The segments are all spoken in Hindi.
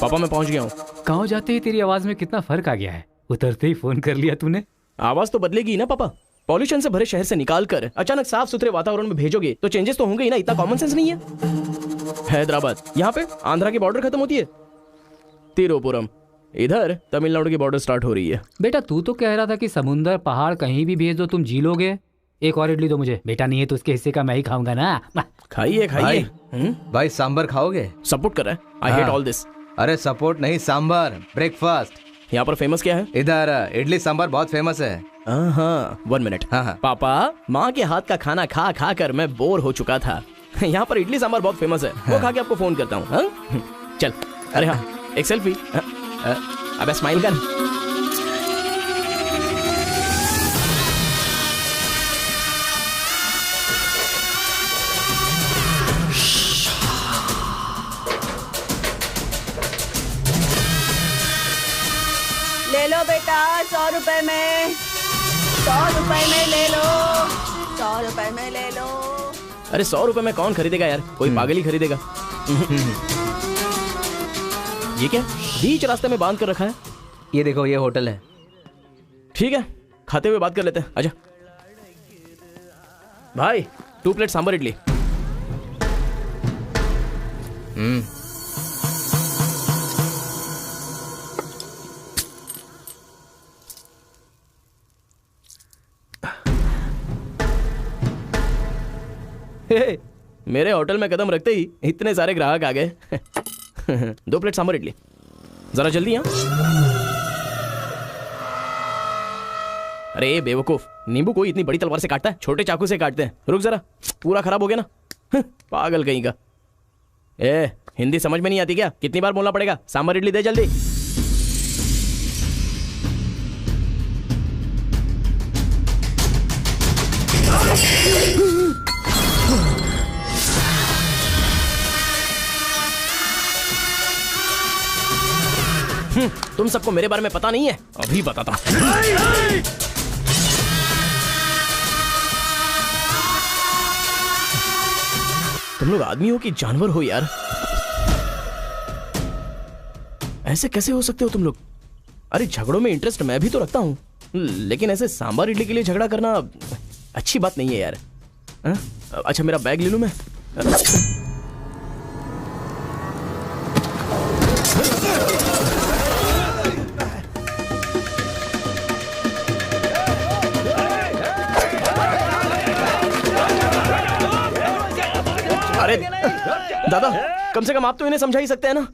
पापा मैं पहुंच गया हूँ। गाँव जाते ही तेरी आवाज में कितना फर्क आ गया है। उतरते ही फोन कर लिया तूने। आवाज तो बदलेगी ना पापा। पॉल्यूशन से भरे शहर से निकाल कर अचानक साफ सुथरे वातावरण में भेजोगे तो चेंजेस तो होंगे ही ना। इतना कॉमन सेंस नहीं है। हैदराबाद यहाँ पे आंध्रा की बॉर्डर खत्म होती है, तिरुपुरम इधर तमिलनाडु की बॉर्डर स्टार्ट हो रही है। बेटा तू तो कह रहा था कि समुंदर पहाड़ कहीं भी भेज दो तुम जी लोगे। एक और इडली दो मुझे। बेटा नहीं है तो उसके हिस्से का मैं ही खाऊंगा ना। खाइए खाइए। भाई सांबर खाओगे? सपोर्ट कर रहा है। I hate all this. अरे सपोर्ट नहीं, सांबर ब्रेकफास्ट। यहाँ पर फेमस क्या है? इधर इडली सांबर बहुत फेमस है। हाँ 1 मिनट। हाँ। पापा माँ के हाथ का खाना खा खा कर मैं बोर हो चुका था। यहाँ पर इडली सांबर बहुत फेमस है। वो खा के आपको फोन करता हूँ। चल। अरे हाँ एक सेल्फी। अबे स्माइल कर। ले लो बेटा 100 रुपए में, 100 रुपए में ले लो, 100 रुपए में ले लो। अरे 100 रुपए में कौन खरीदेगा यार, कोई पागल ही खरीदेगा। ये क्या बीच रास्ते में बांध कर रखा है? ये देखो ये होटल है। ठीक है खाते हुए बात कर लेते हैं। आजा भाई 2 प्लेट सांबर इडली। मेरे होटल में कदम रखते ही इतने सारे ग्राहक आ गए। 2 प्लेट सांबर इडली जरा जल्दी। यहाँ अरे बेवकूफ, नींबू कोई इतनी बड़ी तलवार से काटता है? छोटे चाकू से काटते हैं। रुक जरा, पूरा खराब हो गया ना। पागल कहीं का। हिंदी समझ में नहीं आती क्या? कितनी बार बोलना पड़ेगा? सांबर इडली दे जल्दी। तुम सबको मेरे बारे में पता नहीं है, अभी बताता हूं। तुम लोग आदमी हो कि जानवर हो यार? ऐसे कैसे हो सकते हो तुम लोग? अरे झगड़ों में इंटरेस्ट मैं भी तो रखता हूं, लेकिन ऐसे सांबर इडली के लिए झगड़ा करना अच्छी बात नहीं है यार। अच्छा मेरा बैग ले लूं मैं? अरे दादा कम से कम आप तो इन्हें समझा ही सकते हैं ना।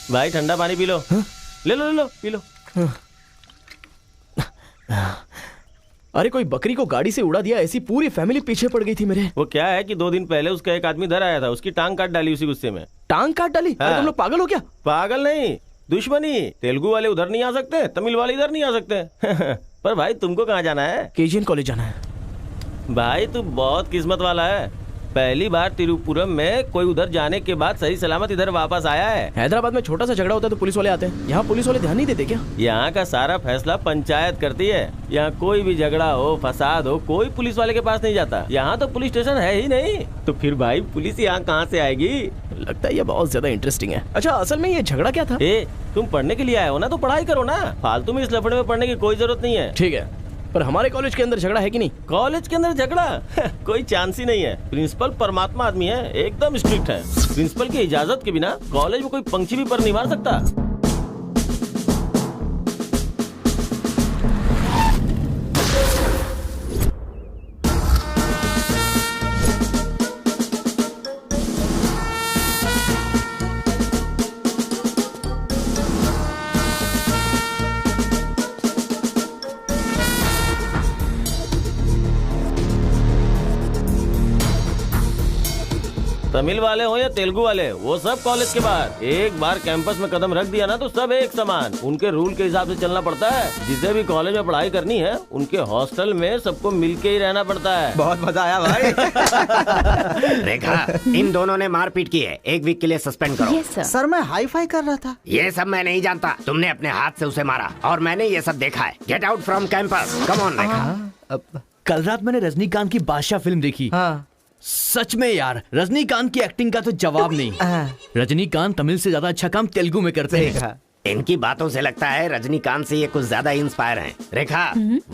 भाई ठंडा पानी पी लो। ले लो ले लो पी लो। अरे कोई बकरी को गाड़ी से उड़ा दिया, ऐसी पूरी फैमिली पीछे पड़ गई थी मेरे। वो क्या है कि 2 दिन पहले उसका एक आदमी इधर आया था, उसकी टांग काट डाली उसी गुस्से में। टांग काट डाली? हाँ। अरे तुम लोग पागल हो क्या? पागल नहीं, दुश्मनी। तेलुगु वाले उधर नहीं आ सकते, तमिल वाले इधर नहीं आ सकते। पर भाई तुमको कहाँ जाना है? केजीएन कॉलेज जाना है। भाई तू बहुत किस्मत वाला है, पहली बार तिरुपुरम में कोई उधर जाने के बाद सही सलामत इधर वापस आया है। हैदराबाद में छोटा सा झगड़ा होता है तो पुलिस वाले आते हैं, यहाँ पुलिस वाले ध्यान नहीं देते क्या? यहाँ का सारा फैसला पंचायत करती है। यहाँ कोई भी झगड़ा हो, फसाद हो, कोई पुलिस वाले के पास नहीं जाता। यहाँ तो पुलिस स्टेशन है ही नहीं, तो फिर भाई पुलिस यहाँ कहाँ से आएगी? लगता है ये बहुत ज्यादा इंटरेस्टिंग है। अच्छा असल में ये झगड़ा क्या था? तुम पढ़ने के लिए आए हो ना, तो पढ़ाई करो ना, फालतू में इस लफड़े में पढ़ने की कोई जरूरत नहीं है। ठीक है, पर हमारे कॉलेज के अंदर झगड़ा है कि नहीं? कॉलेज के अंदर झगड़ा? कोई चांस ही नहीं है। प्रिंसिपल परमात्मा आदमी है, एकदम स्ट्रिक्ट है। प्रिंसिपल की इजाजत के बिना कॉलेज में कोई पंछी भी पर नहीं मार सकता। तमिल वाले हो या तेलुगु वाले, वो सब कॉलेज के बाहर। एक बार कैंपस में कदम रख दिया ना तो सब एक समान। उनके रूल के हिसाब से चलना पड़ता है। जिसे भी कॉलेज में पढ़ाई करनी है उनके हॉस्टल में सबको मिलके ही रहना पड़ता है। बहुत मजा आया भाई। रेखा, इन दोनों ने मारपीट की है, 1 वीक के लिए सस्पेंड करो। Yes sir. सर मैं हाई फाई कर रहा था। ये सब मैं नहीं जानता, तुमने अपने हाथ से उसे मारा और मैंने ये सब देखा है। Get out from campus, come on Rekha. कल रात मैंने रजनीकांत की बादशाह फिल्म देखी। हाँ। सच में यार, रजनीकांत की एक्टिंग का तो जवाब नहीं। रजनीकांत तमिल से ज्यादा अच्छा काम तेलुगु में करते हैं। इनकी बातों से लगता है रजनीकांत से ये कुछ ज्यादा इंस्पायर हैं। रेखा,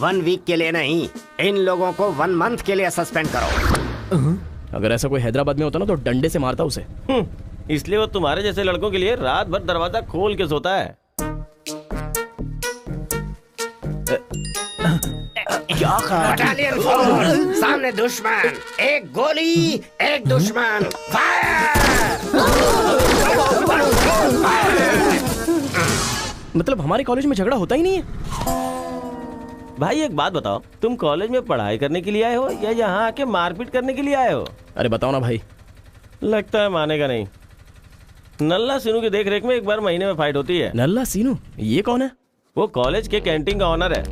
1 वीक के लिए नहीं, इन लोगों को 1 मंथ के लिए सस्पेंड करो। अगर ऐसा कोई हैदराबाद में होता ना तो डंडे से मारता उसे। इसलिए वो तुम्हारे जैसे लड़कों के लिए रात भर दरवाजा खोल के सोता है। क्या बटालियन फॉरवर्ड, सामने दुश्मन, एक गोली, एक दुश्मन, मतलब हमारे कॉलेज में झगड़ा होता ही नहीं है। भाई एक बात बताओ, तुम कॉलेज में पढ़ाई करने के लिए आए हो या यहाँ आके मारपीट करने के लिए आए हो? अरे बताओ ना भाई। लगता है मानेगा नहीं। नल्ला सीनू की देख रेख में एक बार महीने में फाइट होती है। नल्ला सीनू, ये कौन है? वो कॉलेज के कैंटीन का ऑनर है।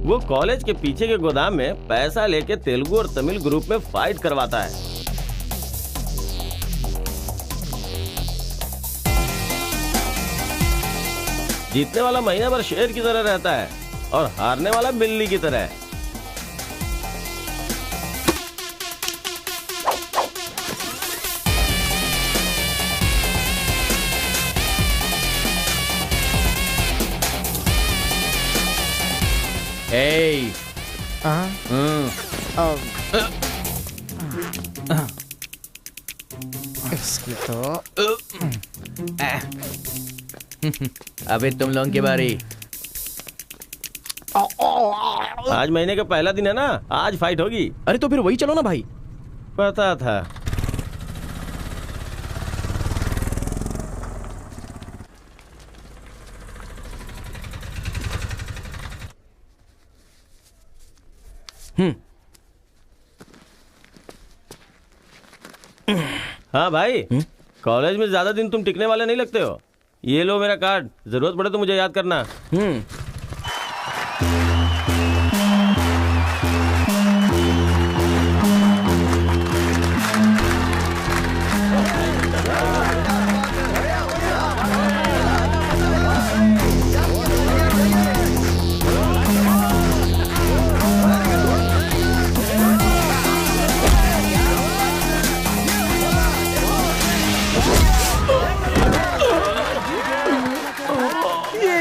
वो कॉलेज के पीछे के गोदाम में पैसा लेके तेलुगु और तमिल ग्रुप में फाइट करवाता है। जीतने वाला महीना भर शेर की तरह रहता है और हारने वाला बिल्ली की तरह। Hey. इसकी तो अबे तुम लोगों की बारी। आज महीने का पहला दिन है ना, आज फाइट होगी। अरे तो फिर वही चलो ना भाई। पता था। हाँ भाई, कॉलेज में ज्यादा दिन तुम टिकने वाले नहीं लगते हो। ये लो मेरा कार्ड, जरूरत पड़े तो मुझे याद करना।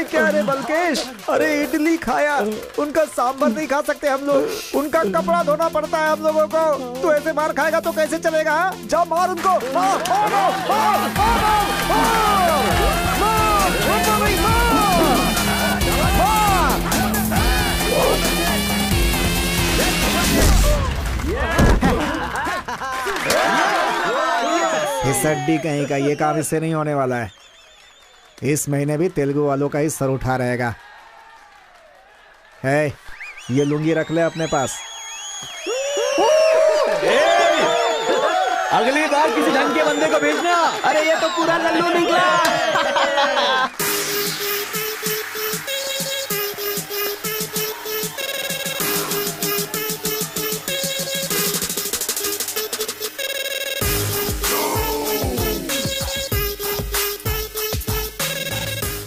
क्या रे बलकेश, अरे इडली खाया, उनका सांभर नहीं खा सकते हम लोग, उनका कपड़ा धोना पड़ता है हम लोगों को। तू ऐसे मार खाएगा तो कैसे चलेगा? जा मार उनको, मार, मार, मार, मार, मार, मार, छोड़ो नहीं, मार। इस अड्डी कहीं का ये काम इससे नहीं होने वाला है। इस महीने भी तेलुगु वालों का ही सर उठा रहेगा। है, ये लुंगी रख ले अपने पास। अगली बार किसी ढंग के बंदे को भेजना। अरे ये तो पूरा लल्लू निकला।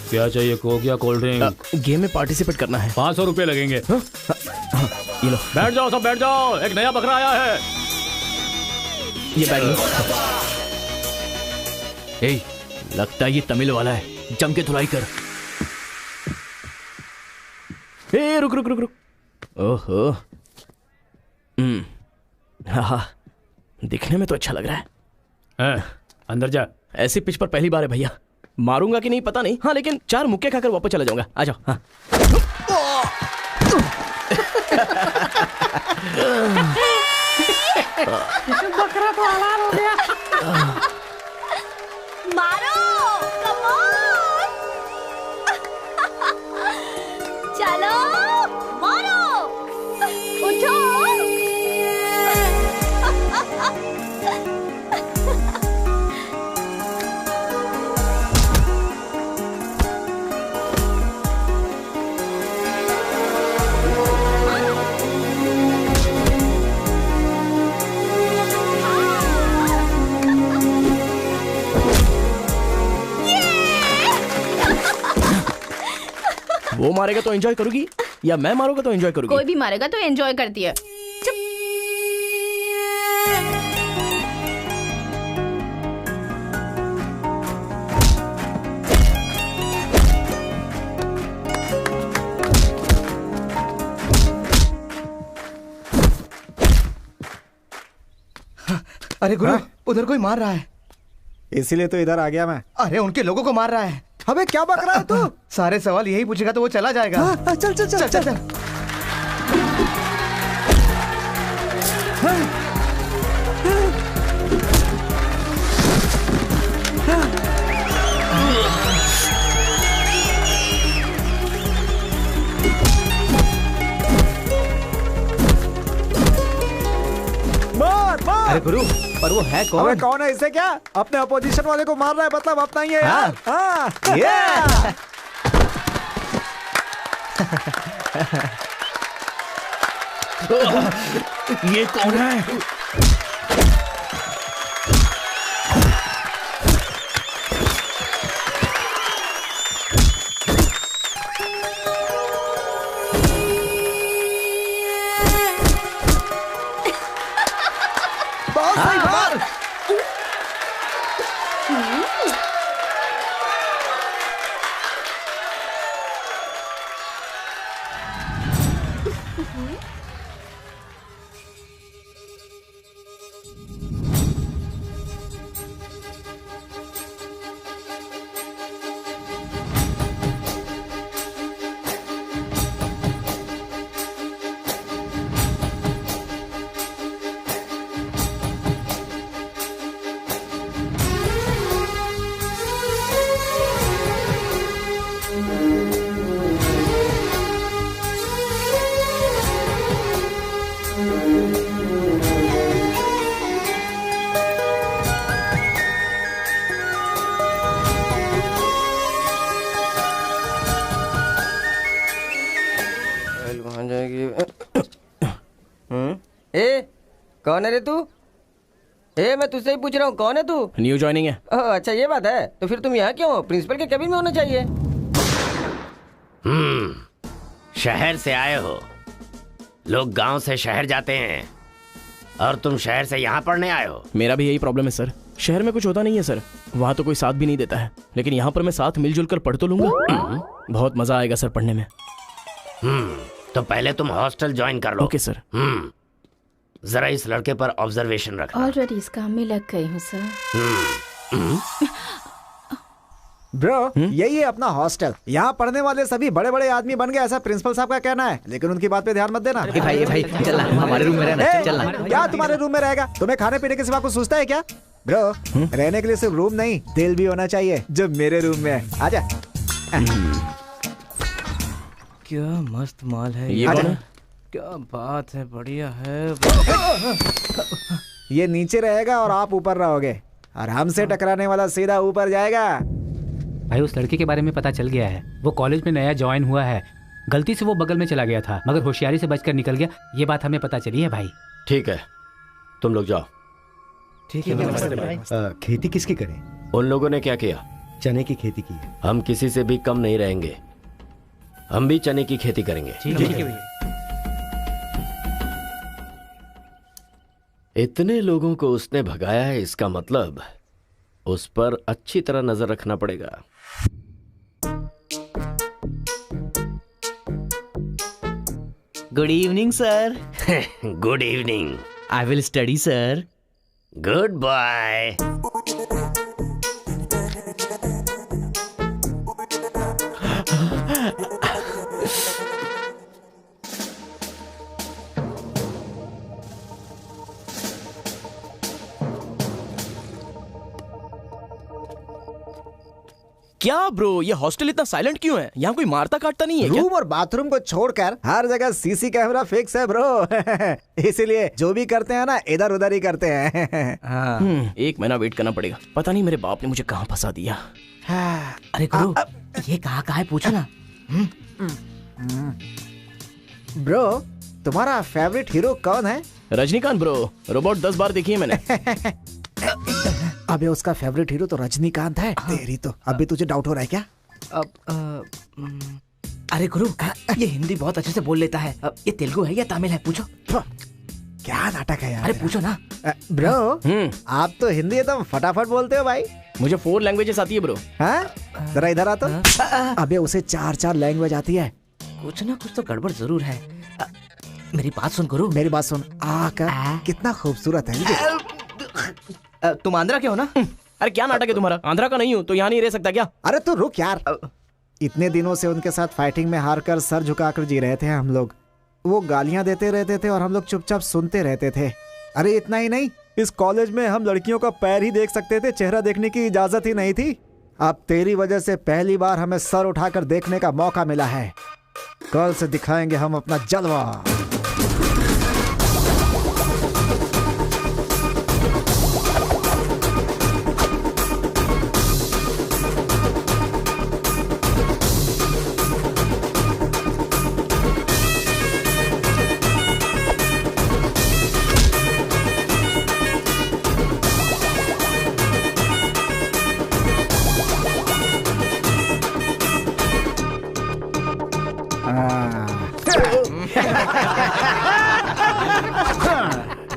क्या चाहिए? कोक या कोल्ड ड्रिंक? गेम में पार्टिसिपेट करना है। 500 रुपए लगेंगे। ये लो। बैठ जाओ, सब बैठ जाओ, एक नया बकरा आया है। ये बैग लो। ए, लगता है ये तमिल वाला है, जम के धुलाई कर। ए रुक रुक रुक रुक। ओहो, हाँ, दिखने में तो अच्छा लग रहा है। अंदर जा। ऐसी पिच पर पहली बार है भैया। मारूंगा कि नहीं पता नहीं, हाँ लेकिन 4 मुक्के खाकर वापस चला जाऊंगा। आ जाओ। हाँ। बकरा तो हलाल हो गया। मारो, कम ऑन। चलो, मारो, उठो। वो मारेगा तो एंजॉय करोगी या मैं मारूंगा तो एंजॉय करोगी? कोई भी मारेगा तो एंजॉय करती है। अरे गुरु, उधर कोई मार रहा है। इसीलिए तो इधर आ गया मैं। अरे उनके लोगों को मार रहा है। अबे क्या बक रहा है तू? सारे सवाल यही पूछेगा तो वो चला जाएगा। चल चल चल चल चल। अरे गुरु, पर वो है कौन? अबे कौन है? इसे क्या अपने अपोजिशन वाले को मार रहा है, मतलब अपना ही है यार। हाँ। ये कौन है? कौन है रे तू? मैं तुझसे ही पूछ रहा हूँ, कौन है तू? न्यू ज्वाइनिंग है। ओह अच्छा, ये बात है। तो फिर तुम यहाँ क्यों हो? प्रिंसिपल के केबिन में होना चाहिए। शहर से आए हो। लोग गांव से शहर जाते हैं और तुम शहर से यहाँ पढ़ने आए हो। मेरा भी यही प्रॉब्लम है सर। शहर में कुछ होता नहीं है सर, वहाँ तो कोई साथ भी नहीं देता है, लेकिन यहाँ पर मैं साथ मिलजुल कर पढ़ तो लूंगा। बहुत मजा आएगा सर पढ़ने में। तो पहले तुम हॉस्टल ज्वाइन कर लो। Okay sir. जरा इस लड़के पर ऑब्जर्वेशन रखना। ऑलरेडी इस काम में लग गई हूँ सर। ब्रो, यही है अपना हॉस्टल। यहाँ पढ़ने वाले सभी बड़े बड़े आदमी बन गए, ऐसा प्रिंसिपल साहब का कहना है, लेकिन उनकी बात पे ध्यान मत देना। भाई चल हमारे रूम में रहना। चल क्या तुम्हारे रूम में रहेगा? तुम्हें खाने पीने के सिवा कुछ सोचता है क्या? ब्रो, रहने के लिए सिर्फ रूम नहीं, दिल भी होना चाहिए, जो मेरे रूम में है। आजा। क्या मस्त माल है ये कौन है? क्या बात है, बढ़िया है। ये नीचे रहेगा और आप ऊपर रहोगे, और हमसे टकराने वाला सीधा ऊपर जाएगा। भाई उस लड़के के बारे में पता चल गया है। वो कॉलेज में नया ज्वाइन हुआ है। गलती से वो बगल में चला गया था, मगर होशियारी से बचकर निकल गया। ये बात हमें पता चली है भाई। ठीक है, तुम लोग जाओ। ठीक है। खेती किसकी करें? उन लोगों ने क्या किया? चने की खेती की है। हम किसी से भी कम नहीं रहेंगे, हम भी चने की खेती करेंगे। ठीक है। इतने लोगों को उसने भगाया है, इसका मतलब उस पर अच्छी तरह नजर रखना पड़ेगा। Good evening sir. Good evening. I will study sir. Goodbye. क्या ब्रो, ये हॉस्टल इतना साइलेंट क्यों है? यहाँ कोई मारता काटता नहीं है क्या? रूम और बाथरूम को छोड़कर हर जगह सीसी कैमरा फिक्स है ब्रो। इसीलिए जो भी करते हैं ना, इधर उधर ही करते हैं। एक महीना वेट करना पड़ेगा। पता नहीं मेरे बाप ने मुझे कहाँ फंसा दिया। अरे गुरु, ये कहाँ है पूछो ना। ब्रो, तुम्हारा फेवरेट हीरो कौन है? रजनीकांत ब्रो, रोबोट 10 बार देखी है मैंने। अबे उसका फेवरेट हीरो तो रजनीकांत है। तेरी तो अब भी तुझे डाउट हो रहा है क्या? अरे गुरु, ये हिंदी बहुत अच्छे से बोल लेता है। ये तेलुगु है या तमिल है? पूछो। क्या नाटक है यार। अरे पूछो ना। ब्रो, आप तो हिंदी एकदम फटाफट बोलते हो भाई। मुझे 4 लैंग्वेजेस आती है ब्रो। हाँ, जरा इधर आ तो। अबे उसे 4 लैंग्वेज आती है। कुछ ना कुछ तो गड़बड़ जरूर है। मेरी बात सुन गुरु। मेरी बात सुन। कितना खूबसूरत है। तुम आंध्रा के हो ना? अरे क्या नाटक है तुम्हारा? आंध्रा का नहीं हूँ तो यहाँ नहीं रह सकता क्या? अरे तो रुक यार। इतने दिनों से उनके साथ फाइटिंग में हारकर सर झुकाकर जी रहे थे हम लोग। वो गालियां देते रहते थे और हम लोग चुपचाप सुनते रहते थे। अरे इतना ही नहीं, इस कॉलेज में हम लड़कियों का पैर ही देख सकते थे, चेहरा देखने की इजाजत ही नहीं थी। अब तेरी वजह से पहली बार हमें सर उठाकर देखने का मौका मिला है। कल से दिखाएंगे हम अपना जलवा।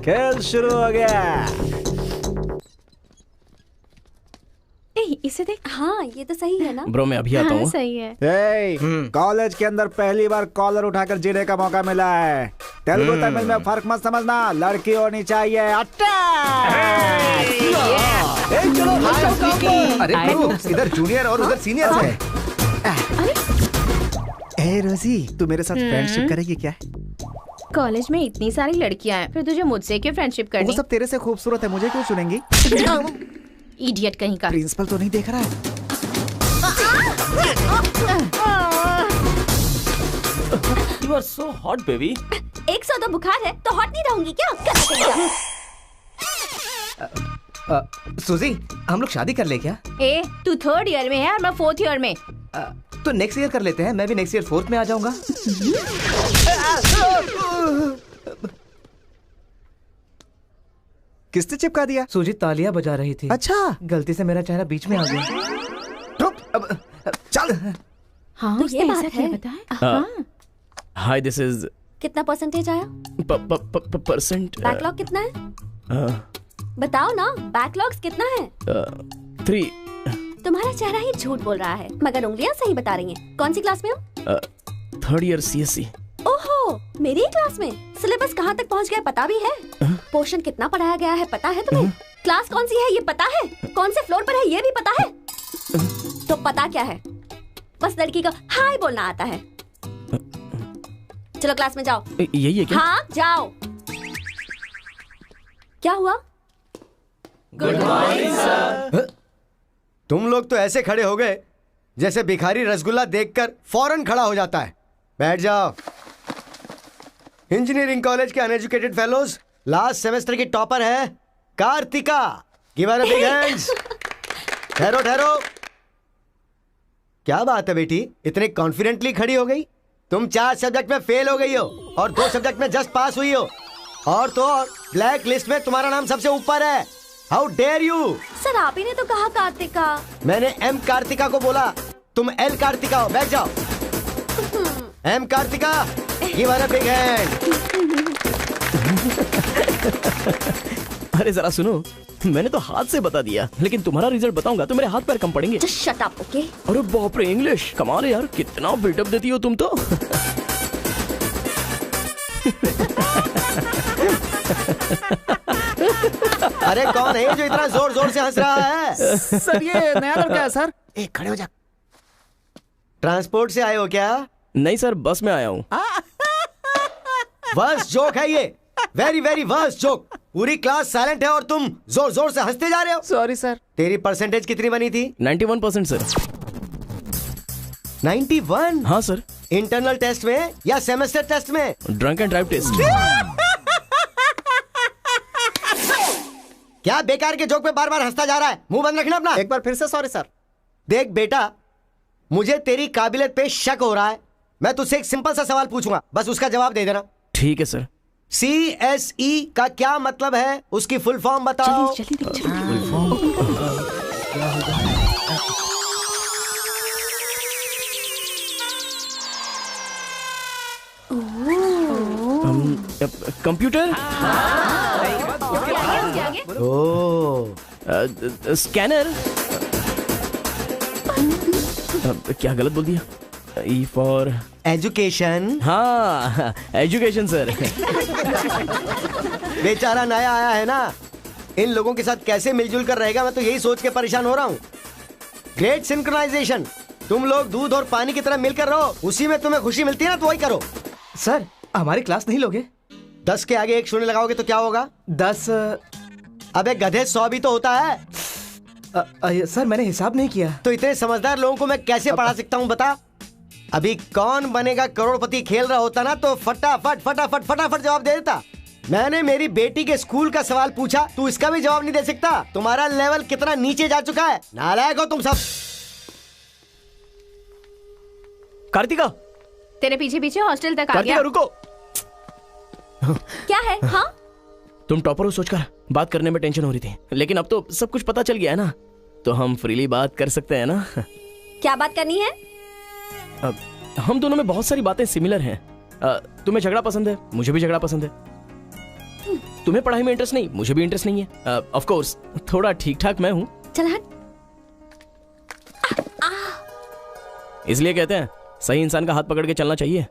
खेल शुरू हो गया। इसे देख। हाँ ये तो सही है ना। ब्रो मैं अभी आता हूँ। सही है। कॉलेज के अंदर पहली बार कॉलर उठाकर जीने का मौका मिला है। तेलुगु तमिल में फर्क मत समझना, लड़की होनी चाहिए। अरे इधर जूनियर और उधर सीनियर है। ए रोजी, तू मेरे साथ फ्रेंडशिप करेगी क्या? कॉलेज में इतनी सारी लड़कियां हैं, फिर तुझे मुझसे क्यों फ्रेंडशिप करनी? वो सब तेरे से खूबसूरत है, मुझे क्यों चुनेंगी? इडियट कहीं का। प्रिंसिपल तो नहीं देख रहा है? You are so hot, baby. 100 तो बुखार है तो हॉट नहीं रहूंगी क्या? सुजी, हम लोग शादी कर ले क्या? ए, तू 3rd ईयर में है और मैं 4th ईयर में। तो नेक्स्ट ईयर कर लेते हैं। मैं भी नेक्स्ट ईयर 4th में आ जाऊंगा। किसने चिपका दिया? सूजी तालियां बजा रही थी। अच्छा, गलती से मेरा चेहरा बीच में आ गया। चल। हाँ, तो उसने ये ऐसा बात क्या है। बताया? हाँ। हाय, दिस इज कितना परसेंटेज आया? परसेंट। बैकलॉग कितना है? बताओ ना, बैकलॉग्स कितना है? 3। तुम्हारा चेहरा ही झूठ बोल रहा है, मगर उंगलियां सही बता रही हैं। कौन सी क्लास में हो? 3rd year CSC। ओहो, मेरी क्लास में। सिलेबस कहाँ तक पहुँच गया पता भी है? पोर्शन कितना पढ़ाया गया है पता है तुम्हें? क्लास कौन सी है ये पता है? कौन से फ्लोर पर है ये भी पता है? तो पता क्या है? बस लड़की को हाय बोलना आता है। चलो क्लास में जाओ। यही है क्या? हाँ जाओ। क्या हुआ? Good morning sir. तुम लोग तो ऐसे खड़े हो गए जैसे भिखारी रसगुल्ला देखकर फौरन खड़ा हो जाता है। बैठ जाओ। इंजीनियरिंग कॉलेज के अनएजुकेटेड फेलोज, लास्ट सेमेस्टर की टॉपर है Kartika. Give her a big hands. ठहरो ठहरो। क्या बात है बेटी, इतने कॉन्फिडेंटली खड़ी हो गई? तुम 4 सब्जेक्ट में फेल हो गई हो और 2 सब्जेक्ट में जस्ट पास हुई हो, और तो और ब्लैक लिस्ट में तुम्हारा नाम सबसे ऊपर है। How dare you? सर आप ही ने तो कहा कार्तिका। मैंने एम कार्तिका को बोला, तुम एल कार्तिका हो। बैठ जाओ। M Kartika, give her a big hand. अरे जरा सुनो, मैंने तो हाथ से बता दिया, लेकिन तुम्हारा रिजल्ट बताऊंगा तो मेरे हाथ पैर कम पड़ेंगे। Just shut up, okay? अरे बाप रे, इंग्लिश कमाल है यार, कितना बिल्डअप देती हो तुम तो। अरे कौन है जो इतना जोर जोर से हंस रहा है? सर ये नया लड़का है सर। एक खड़े हो जा। ट्रांसपोर्ट से आए हो क्या? नहीं सर, बस में आया हूँ। वर्स्ट जोक है ये, वेरी वेरी वर्स्ट जोक। पूरी क्लास साइलेंट है और तुम जोर जोर से हंसते जा रहे हो। Sorry sir. तेरी परसेंटेज कितनी बनी थी? 91% सर। 91? हाँ सर। इंटरनल टेस्ट में या सेमेस्टर टेस्ट में? Drunk and drive test. क्या बेकार के जोक पे बार बार हंसता जा रहा है? मुंह बंद रखना अपना। एक बार फिर से सॉरी सर। देख बेटा, मुझे तेरी काबिलियत पे शक हो रहा है। मैं तुझसे एक सिंपल सा सवाल पूछूंगा, बस उसका जवाब दे देना। ठीक है सर। CSE का क्या मतलब है? उसकी फुल फॉर्म बताओ। कंप्यूटर, स्कैनर, क्या गलत बोल दिया? E for education. हाँ, एजुकेशन सर। बेचारा नया आया है ना, इन लोगों के साथ कैसे मिलजुल कर रहेगा, मैं तो यही सोच के परेशान हो रहा हूँ। Great synchronization. तुम लोग दूध और पानी की तरह मिलकर रहो, उसी में तुम्हें खुशी मिलती है ना, तो वही करो। सर हमारी क्लास नहीं लोगे? 10 के आगे 1 शून्य लगाओगे तो क्या होगा? 10। अबे गधे 100 भी तो होता है। सर मैंने हिसाब नहीं किया। तो इतने समझदार लोगों को मैं कैसे पढ़ा सकता हूँ बता? अभी कौन बनेगा करोड़पति खेल रहा होता ना, तो फटाफट फटाफट फटाफट जवाब दे देता। मैंने मेरी बेटी के स्कूल का सवाल पूछा, तू इसका भी जवाब नहीं दे सकता। तुम्हारा लेवल कितना नीचे जा चुका है, नालायक हो तुम सब। कार्तिका, तेरे पीछे पीछे हॉस्टल तक आ कार्तिका गया। रुको। क्या है? हाँ तुम टॉपर हो सोचकर बात करने में टेंशन हो रही थी, लेकिन अब तो सब कुछ पता चल गया है ना, तो हम फ्रीली बात कर सकते हैं ना। क्या बात करनी है? हम दोनों में बहुत सारी बातें सिमिलर हैं। तुम्हें झगड़ा पसंद है, मुझे भी झगड़ा पसंद है। तुम्हें पढ़ाई में इंटरेस्ट नहीं, मुझे भी इंटरेस्ट नहीं है। ऑफ कोर्स थोड़ा ठीक ठाक मैं हूँ। चल हट। इसलिए कहते हैं सही इंसान का हाथ पकड़ के चलना चाहिए।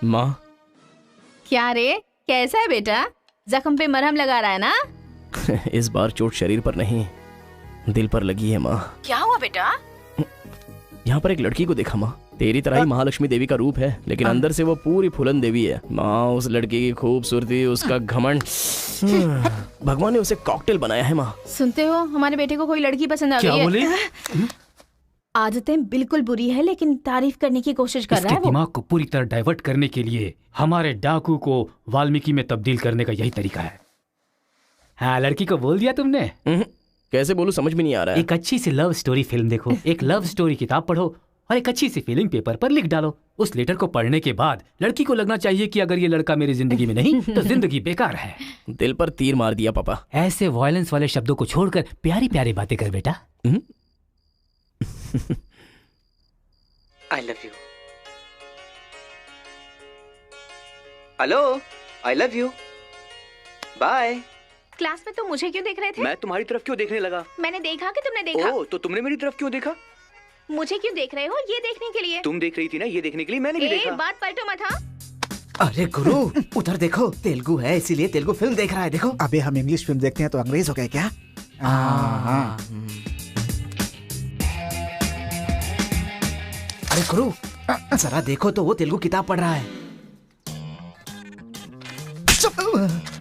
माँ, क्या रे, कैसा है बेटा? जख्म पे मरहम लगा रहा है ना? इस बार चोट शरीर पर नहीं, दिल पर लगी है माँ। क्या हुआ बेटा? यहाँ पर एक लड़की को देखा माँ, तेरी तरह ही महालक्ष्मी देवी का रूप है, लेकिन अंदर से वो पूरी फूलन देवी है। माँ, उस लड़की की खूबसूरती, उसका घमंड, भगवान ने उसे कॉकटेल बनाया है माँ। सुनते हो, हमारे बेटे को कोई लड़की पसंद आ गई है। क्या बोले? आदतें बिल्कुल बुरी है, लेकिन तारीफ करने की कोशिश कर रहा है वो। दिमाग को पूरी तरह डाइवर्ट करने के लिए हमारे डाकू को वाल्मीकि में तब्दील करने का यही तरीका है। हाँ, लड़की को बोल दिया तुमने? कैसे बोलूं, समझ में नहीं आ रहा है। एक अच्छी सी लव स्टोरी फिल्म देखो, एक लव स्टोरी किताब पढ़ो और एक अच्छी सी फीलिंग पेपर पर लिख डालो। उस लेटर को पढ़ने के बाद लड़की को लगना चाहिए कि अगर ये लड़का मेरी जिंदगी में नहीं तो जिंदगी बेकार है। दिल पर तीर मार दिया पापा। ऐसे वायलेंस वाले शब्दों को छोड़कर प्यारी प्यारी बातें कर बेटा। I love you. Hello, I love you. Bye. Class में तुम मुझे क्यों देख रहे थे? मैं तुम्हारी तरफ क्यों देखने लगा? मैंने देखा कि तुमने देखा। ओह, तो तुमने मेरी तरफ क्यों देखा? मुझे क्यों देख रहे हो? ये देखने के लिए। तुम देख रही थी ना, ये देखने के लिए मैंने भी देखा। बात पलटो मत। हाँ, अरे गुरु, उधर देखो, तेलुगु है इसीलिए तेलुगु फिल्म देख रहा है। देखो। अबे हम इंग्लिश फिल्म देखते हैं तो अंग्रेज हो गए क्या? अरे गुरु, जरा देखो तो वो तेलुगु किताब पढ़ रहा है।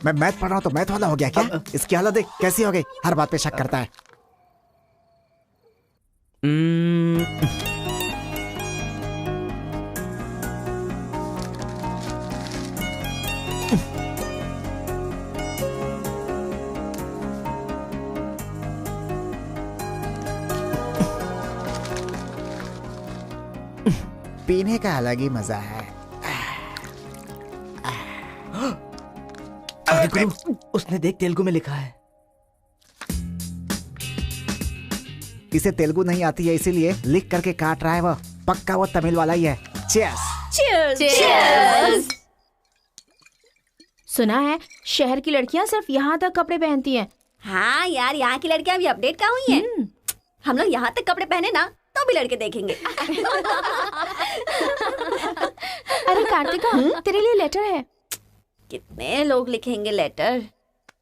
मैं मैथ पढ़ रहा हूँ तो मैथ वाला हो गया क्या? इसकी हालत देख कैसी हो गई, हर बात पे शक करता है। पीने का अलग ही मजा है। अरे गुरु, उसने देख तेलुगु में लिखा है। इसे तेलुगु नहीं आती है इसीलिए लिख करके काट रहा है वो। पक्का वो तमिल वाला ही है। चीयर्स। चीयर्स। चीयर्स। सुना है शहर की लड़कियां सिर्फ यहाँ तक कपड़े पहनती हैं। हाँ यार, यहाँ की लड़कियां भी अपडेट का हुई हैं। हम लोग यहाँ तक कपड़े पहने ना तो भी लड़के देखेंगे। अरे कार्तिका, तेरे लिए लेटर है। कितने लोग लिखेंगे लेटर?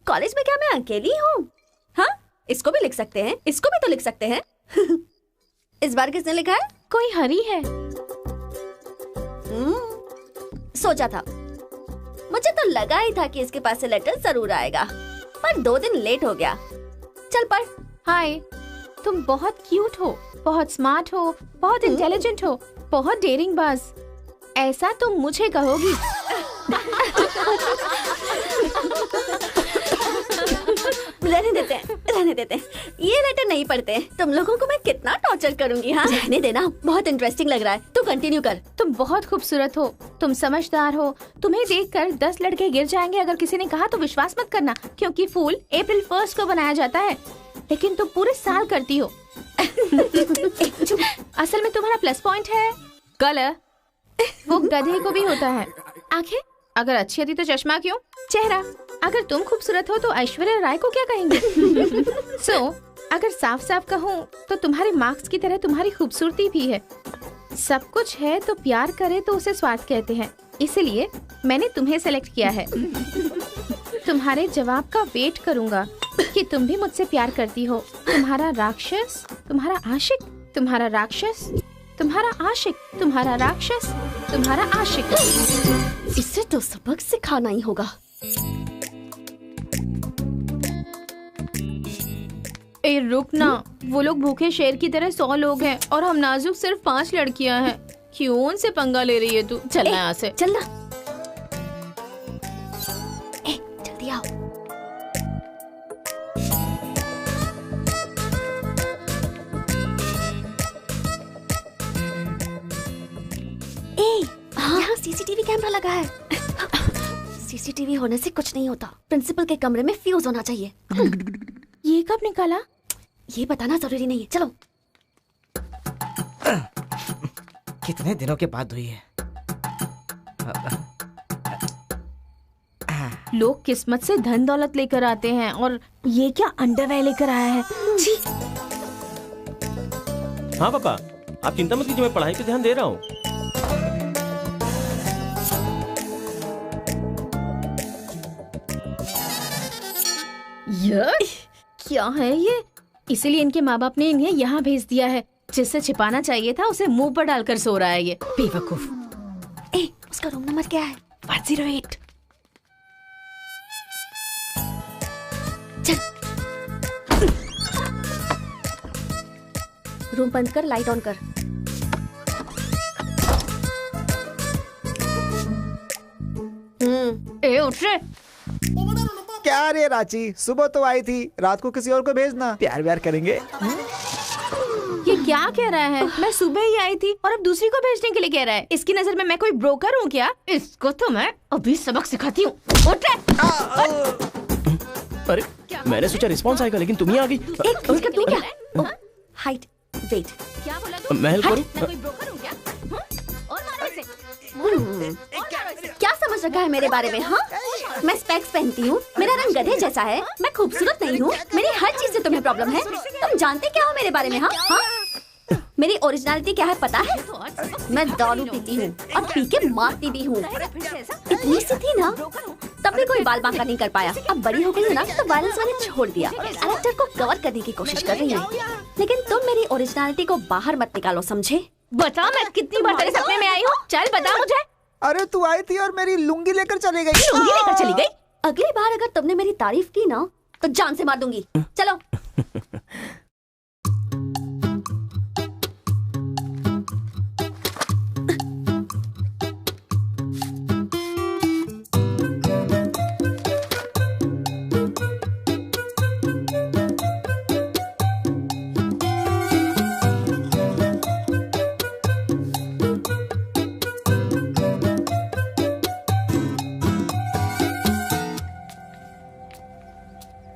कॉलेज में क्या मैं अकेली हूँ? हाँ, इसको भी लिख सकते हैं, इसको भी तो लिख सकते हैं। इस बार किसने लिखा है? कोई हरी है। सोचा था, मुझे तो लगा ही था कि इसके पास से लेटर जरूर आएगा, पर 2 दिन लेट हो गया। चल पढ़, हाय, तुम बहुत क्यूट हो, बहुत स्मार्ट हो, बहुत इंटेलिजेंट हो, बहुत डेयरिंग बाज। ऐसा तुम मुझे कहोगी? रहने देते हैं। ये लेटर नहीं पढ़ते। तुम लोगों को मैं कितना टॉर्चर करूंगी। हाँ, रहने देना, बहुत इंटरेस्टिंग लग रहा है। तू कंटिन्यू कर। तुम बहुत खूबसूरत हो, तुम समझदार हो। तुम्हें देखकर 10 लड़के गिर जाएंगे अगर किसी ने कहा तो विश्वास मत करना, क्योंकि फूल अप्रैल 1 को बनाया जाता है, लेकिन तुम पूरे साल करती हो। असल में तुम्हारा प्लस पॉइंट है कलर। वो गधे को भी होता है। आंखें अगर अच्छी होती तो चश्मा क्यों? चेहरा अगर तुम खूबसूरत हो तो ऐश्वर्या राय को क्या कहेंगे? अगर साफ साफ कहूँ तो तुम्हारे मार्क्स की तरह तुम्हारी खूबसूरती भी है। सब कुछ है तो प्यार करे तो उसे स्वार्थ कहते हैं, इसलिए मैंने तुम्हें सेलेक्ट किया है। तुम्हारे जवाब का वेट करूंगा कि तुम भी मुझसे प्यार करती हो। तुम्हारा राक्षस, तुम्हारा आशिक, तुम्हारा राक्षस, तुम्हारा आशिक, तुम्हारा राक्षस, तुम्हारा आशिक। इसे तो सबक सिखाना ही होगा। ए रुक ना, वो लोग भूखे शेर की तरह 100 लोग हैं और हम नाजुक सिर्फ 5 लड़कियां हैं। क्यों उनसे पंगा ले रही है तू? चलना यहाँ से। चलना। जल्दी आओ। यहाँ सीसीटीवी कैमरा लगा है। सीसीटीवी होने से कुछ नहीं होता। प्रिंसिपल के कमरे में फ्यूज होना चाहिए। ये कब निकाला? ये बताना जरूरी नहीं है। चलो। कितने दिनों के बाद हुई है। लोग किस्मत से धन दौलत लेकर आते हैं और ये क्या अंडरवेयर लेकर आया है? जी। हाँ पापा, आप चिंता मत कीजिए, मैं पढ़ाई पे ध्यान दे रहा हूँ। क्या है ये? इसीलिए इनके माँ बाप ने इन्हें यहाँ भेज दिया है। जिससे छिपाना चाहिए था उसे मुंह पर डालकर सो रहा है ये बेवकूफ। उसका रूम नंबर क्या है? 108। चल। रूम बंद कर, लाइट ऑन कर। उठ रे। क्या रे रांची, सुबह तो आई थी, रात को किसी और को भेजना, प्यार व्यार करेंगे। ये क्या कह रहा है? मैं सुबह ही आई थी और अब दूसरी को भेजने के लिए कह रहा है। इसकी नजर में मैं कोई ब्रोकर हूँ क्या? इसको तो मैं अभी सबक सिखाती हूँ। उठ रे। अरे मैंने सोचा रिस्पॉन्स आएगा, लेकिन तुम ही आ गई। तू क्या? Height, weight. क्या बोला? मैं हेल्प करूँ? मैं कोई ब्रोकर हूँ क्या? और मारो इसे। क्या समझ रखा है मेरे बारे में? हाँ, मैं स्पेक्स पहनती हूँ, मेरा रंग गधे जैसा है, मैं खूबसूरत नहीं हूँ, मेरी हर चीज से तुम्हें प्रॉब्लम है। तुम जानते क्या हो मेरे बारे में? हाँ हाँ, मेरी ओरिजिनलिटी क्या है पता है? मैं दारू पीती हूँ और पी के मारती भी हूँ। इतनी सी थी ना, तब भी कोई बाल बांका नहीं कर पाया। अब बड़ी हो गई है ना, तो वायलेंस मैंने छोड़ दिया। कैरेक्टर को कवर करने की कोशिश कर रही हूँ, लेकिन तुम मेरी ओरिजिनलिटी को बाहर मत निकालो, समझे? बता मैं कितनी बार तेरे सपने में आई हूँ? चल बता मुझे। अरे तू आई थी और मेरी लुंगी लेकर चली गई। लुंगी लेकर चली गई? अगली बार अगर तुमने मेरी तारीफ की ना तो जान से मार दूंगी। चलो।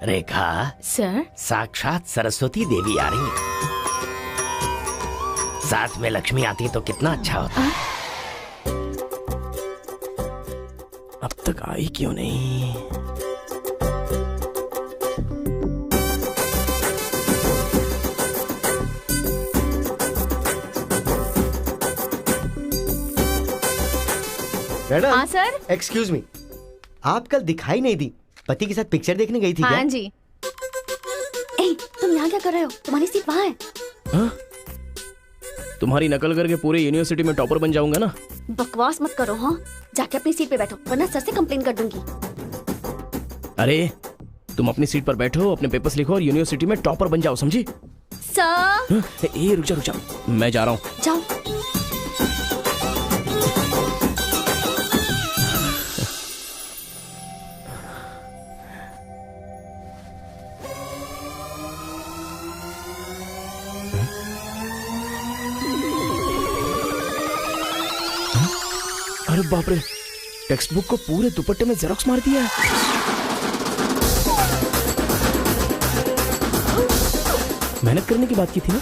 रेखा सर, साक्षात सरस्वती देवी आ रही है। साथ में लक्ष्मी आती तो कितना अच्छा होता। अब तक आई क्यों नहीं? मैडम। हाँ सर। एक्सक्यूज मी, आप कल दिखाई नहीं दी, पति के साथ पिक्चर देखने गई थी हाँ क्या? जी। तुम यहाँ क्या कर रहे हो? तुम्हारी सीट वहाँ है। हाँ? तुम्हारी नकल करके पूरे यूनिवर्सिटी में टॉपर बन जाऊंगा ना। बकवास मत करो। हाँ, जाके अपनी सीट पे बैठो, वरना सर से कंप्लेन कर दूंगी। अरे तुम अपनी सीट पर बैठो, अपने पेपर्स लिखो और यूनिवर्सिटी में टॉपर बन जाओ, समझी? सर ए रुक जा, मैं जा रहा हूँ। जाओ। अरे बाप रे, टेक्स्ट बुक को पूरे दुपट्टे में जेरोक्स मार दिया है। मेहनत करने की बात की थी ना।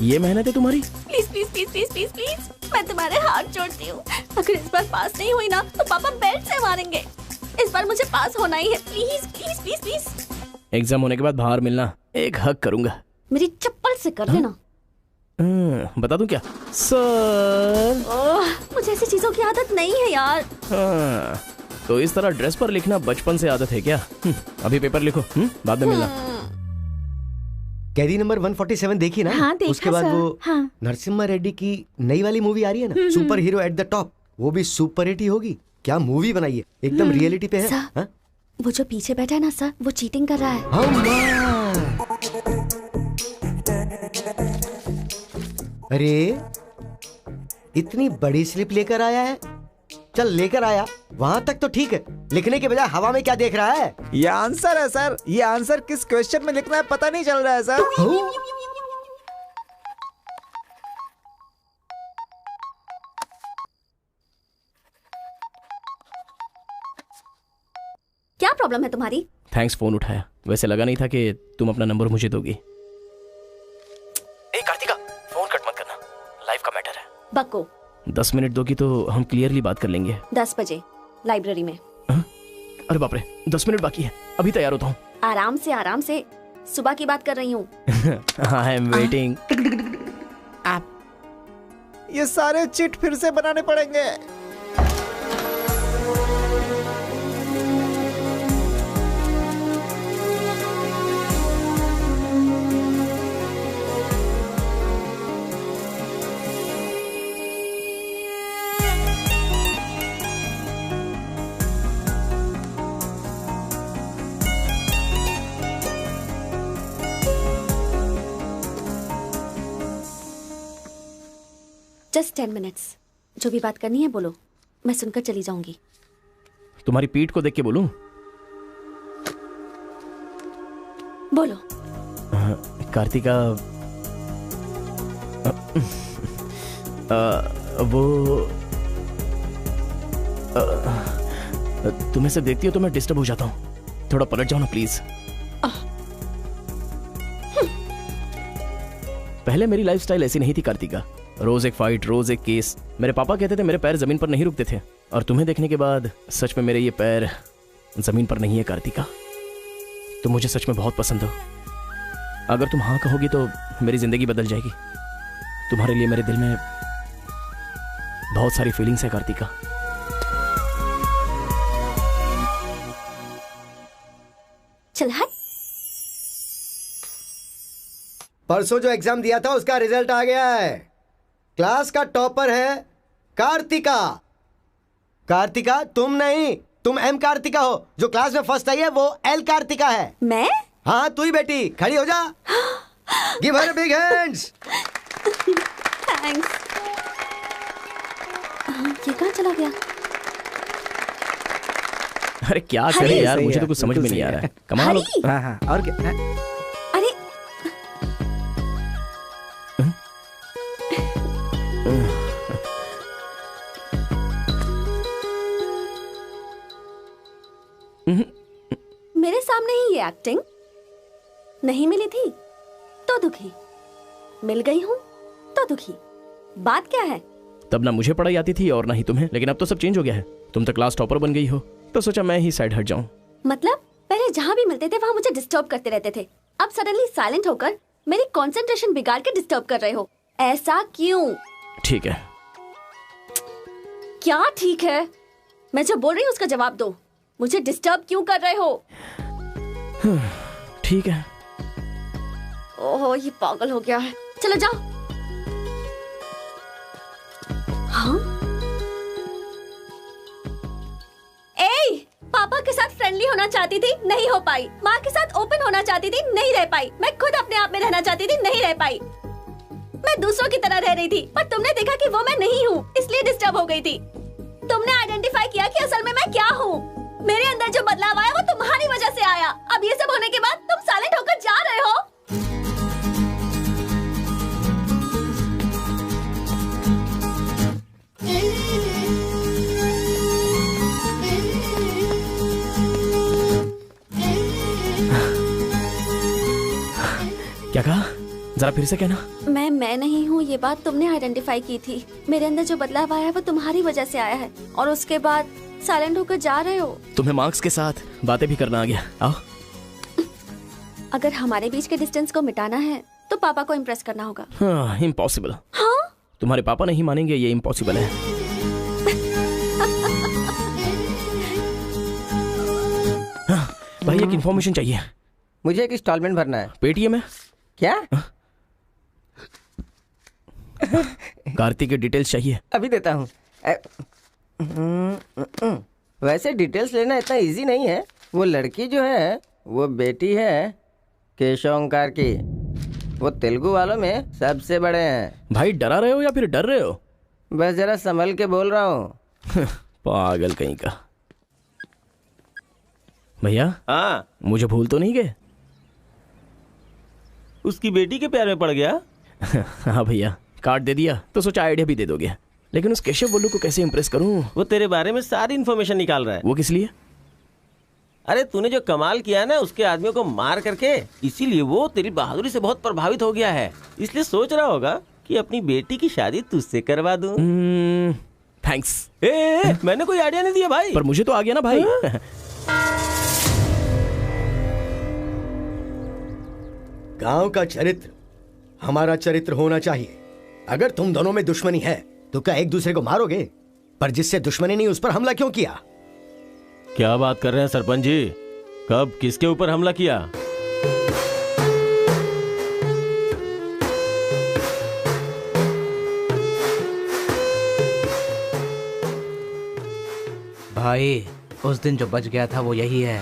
ये मेहनत है तुम्हारी? Please please please please please please, मैं तुम्हारे हाथ जोड़ती हूँ। अगर इस बार पास नहीं हुई ना तो पापा बेल्ट से मारेंगे। इस बार मुझे पास होना ही है, please please please please. Exam होने के बाद बाहर मिलना, एक हक करूंगा। मेरी चप्पल से कर लेना। बता दूं क्या? सर मुझे ऐसी चीजों की आदत नहीं है यार। तो इस तरह ड्रेस पर लिखना बचपन से आदत है क्या? अभी पेपर लिखो, बाद में मिलना। कैदी नंबर 147 देखी ना? हाँ, देखा उसके बाद सर। वो हाँ। नरसिम्हा रेड्डी की नई वाली मूवी आ रही है ना, super hero at the top, वो भी सुपर हिट ही होगी। क्या मूवी बनाई है, एकदम रियलिटी पे है। सर, हाँ? वो जो पीछे बैठा है ना सर, वो चीटिंग कर रहा है। अरे इतनी बड़ी स्लिप लेकर आया है। चल लेकर आया, वहां तक तो ठीक है, लिखने के बजाय हवा में क्या देख रहा है? ये आंसर है सर। ये आंसर किस क्वेश्चन में लिखना है पता नहीं चल रहा है सर। क्या प्रॉब्लम है तुम्हारी? थैंक्स फोन उठाया, वैसे लगा नहीं था कि तुम अपना नंबर मुझे दोगी। ए कार्तिका, फोन कट मत करना, लाइफ का मैटर है। बक्को 10 मिनट दोगी तो हम क्लियरली बात कर लेंगे। 10 बजे लाइब्रेरी में। अरे बाप रे, 10 मिनट बाकी है, अभी तैयार होता हूँ। आराम से, सुबह की बात कर रही हूँ। I am waiting. ये सारे चिट फिर से बनाने पड़ेंगे। जस्ट 10 मिनट्स, जो भी बात करनी है बोलो, मैं सुनकर चली जाऊंगी। तुम्हारी पीठ को देख के बोलूं? बोलो। कार्तिका, वो तुम्हें से देखती हो तो मैं डिस्टर्ब हो जाता हूँ, थोड़ा पलट जाओ ना प्लीज। पहले मेरी लाइफस्टाइल ऐसी नहीं थी कार्तिका, रोज एक फाइट, रोज एक केस। मेरे पापा कहते थे मेरे पैर जमीन पर नहीं रुकते थे, और तुम्हें देखने के बाद सच में मेरे ये पैर जमीन पर नहीं है कार्तिका। तुम मुझे सच में बहुत पसंद हो। अगर तुम हाँ कहोगी तो मेरी जिंदगी बदल जाएगी। तुम्हारे लिए मेरे दिल में बहुत सारी फीलिंग्स है कार्तिका। चल हट। परसों जो एग्जाम दिया था उसका रिजल्ट आ गया है। क्लास का टॉपर है कार्तिका। कार्तिका तुम नहीं, तुम एम कार्तिका हो। जो क्लास में फर्स्ट आई है वो एल कार्तिका है। मैं? हाँ तू ही बेटी, खड़ी हो जा। Give her big hands. Thanks. ये कहाँ चला गया? अरे क्या करे यार, मुझे तो कुछ समझ में नहीं आ रहा है। कमाल हो। हाँ हाँ, और क्या? अरे मेरे सामने ही ये एक्टिंग। नहीं मिली थी तो दुखी, मिल गई हूँ तो दुखी। बात क्या है? तब ना मुझे पढ़ाई आती थी और ना ही तुम्हें, लेकिन अब तो सब चेंज हो गया है। तुम तो क्लास टॉपर बन गई हो, तो सोचा मैं ही साइड हट जाऊं। मतलब पहले जहाँ भी मिलते थे वहाँ मुझे डिस्टर्ब करते रहते थे, अब सडनली साइलेंट होकर मेरी कंसंट्रेशन बिगाड़ के डिस्टर्ब कर रहे हो। ऐसा क्यों? ठीक है। क्या ठीक है? मैं जो बोल रही हूँ उसका जवाब दो। मुझे डिस्टर्ब क्यों कर रहे हो? ठीक है, ओहो ये पागल हो गया है। चलो जाओ। हाँ? ए, पापा के साथ फ्रेंडली होना चाहती थी, नहीं हो पाई। माँ के साथ ओपन होना चाहती थी, नहीं रह पाई। मैं खुद अपने आप में रहना चाहती थी, नहीं रह पाई। मैं दूसरों की तरह रह रही थी, पर तुमने देखा कि वो मैं नहीं हूँ, इसलिए डिस्टर्ब हो गई थी। तुमने आइडेंटिफाई किया कि असल में मैं क्या हूँ। मेरे अंदर जो बदलाव आया वो तुम्हारी वजह से आया। अब ये सब होने के बाद तुम साइलेंट होकर जा रहे हो। क्या कहा? जरा फिर से कहना। मैं नहीं हूँ, ये बात तुमने आइडेंटिफाई की थी। मेरे अंदर जो बदलाव आया है वो तुम्हारी वजह से आया है, और उसके बाद साइलेंट होकर जा रहे हो। तुम्हें मार्क्स के साथ बातें भी करना आ गया। आओ। अगर हमारे बीच के डिस्टेंस को मिटाना है तो पापा को इम्प्रेस करना होगा। हाँ, इम्पॉसिबल। हाँ? तुम्हारे पापा नहीं मानेंगे, ये इम्पॉसिबल है। हाँ, भाई एक इन्फॉर्मेशन चाहिए। मुझे एक इंस्टॉलमेंट भरना है। पेटीएम है क्या? कार्तिक के डिटेल्स चाहिए। अभी देता हूँ। वैसे डिटेल्स लेना इतना इजी नहीं है। वो लड़की जो है वो बेटी है केशव ओंकार की। वो तेलुगु वालों में सबसे बड़े हैं। भाई डरा रहे हो या फिर डर रहे हो? बस जरा संभल के बोल रहा हूँ। पागल कहीं का। भैया हाँ, मुझे भूल तो नहीं गए? उसकी बेटी के प्यार में पड़ गया। हाँ भैया, कार्ड दे दिया तो सोचा आइडिया भी दे दोगे। लेकिन उस केशव बोलू को कैसे इंप्रेस करूं? वो तेरे बारे में सारी इन्फॉर्मेशन निकाल रहा है। वो किस लिए? अरे तूने जो कमाल किया ना उसके आदमियों को मार करके, इसीलिए वो तेरी बहादुरी से बहुत प्रभावित हो गया है। इसलिए सोच रहा होगा कि अपनी बेटी की शादी तुझसे करवा दूं। थैंक्स। मैंने कोई आइडिया नहीं दिया भाई। पर मुझे तो आ गया ना भाई। गांव का चरित्र हमारा चरित्र होना चाहिए। अगर तुम दोनों में दुश्मनी है तो क्या एक दूसरे को मारोगे? पर जिससे दुश्मनी नहीं उस पर हमला क्यों किया? क्या बात कर रहे हैं सरपंच जी? कब किसके ऊपर हमला किया? भाई उस दिन जो बच गया था वो यही है।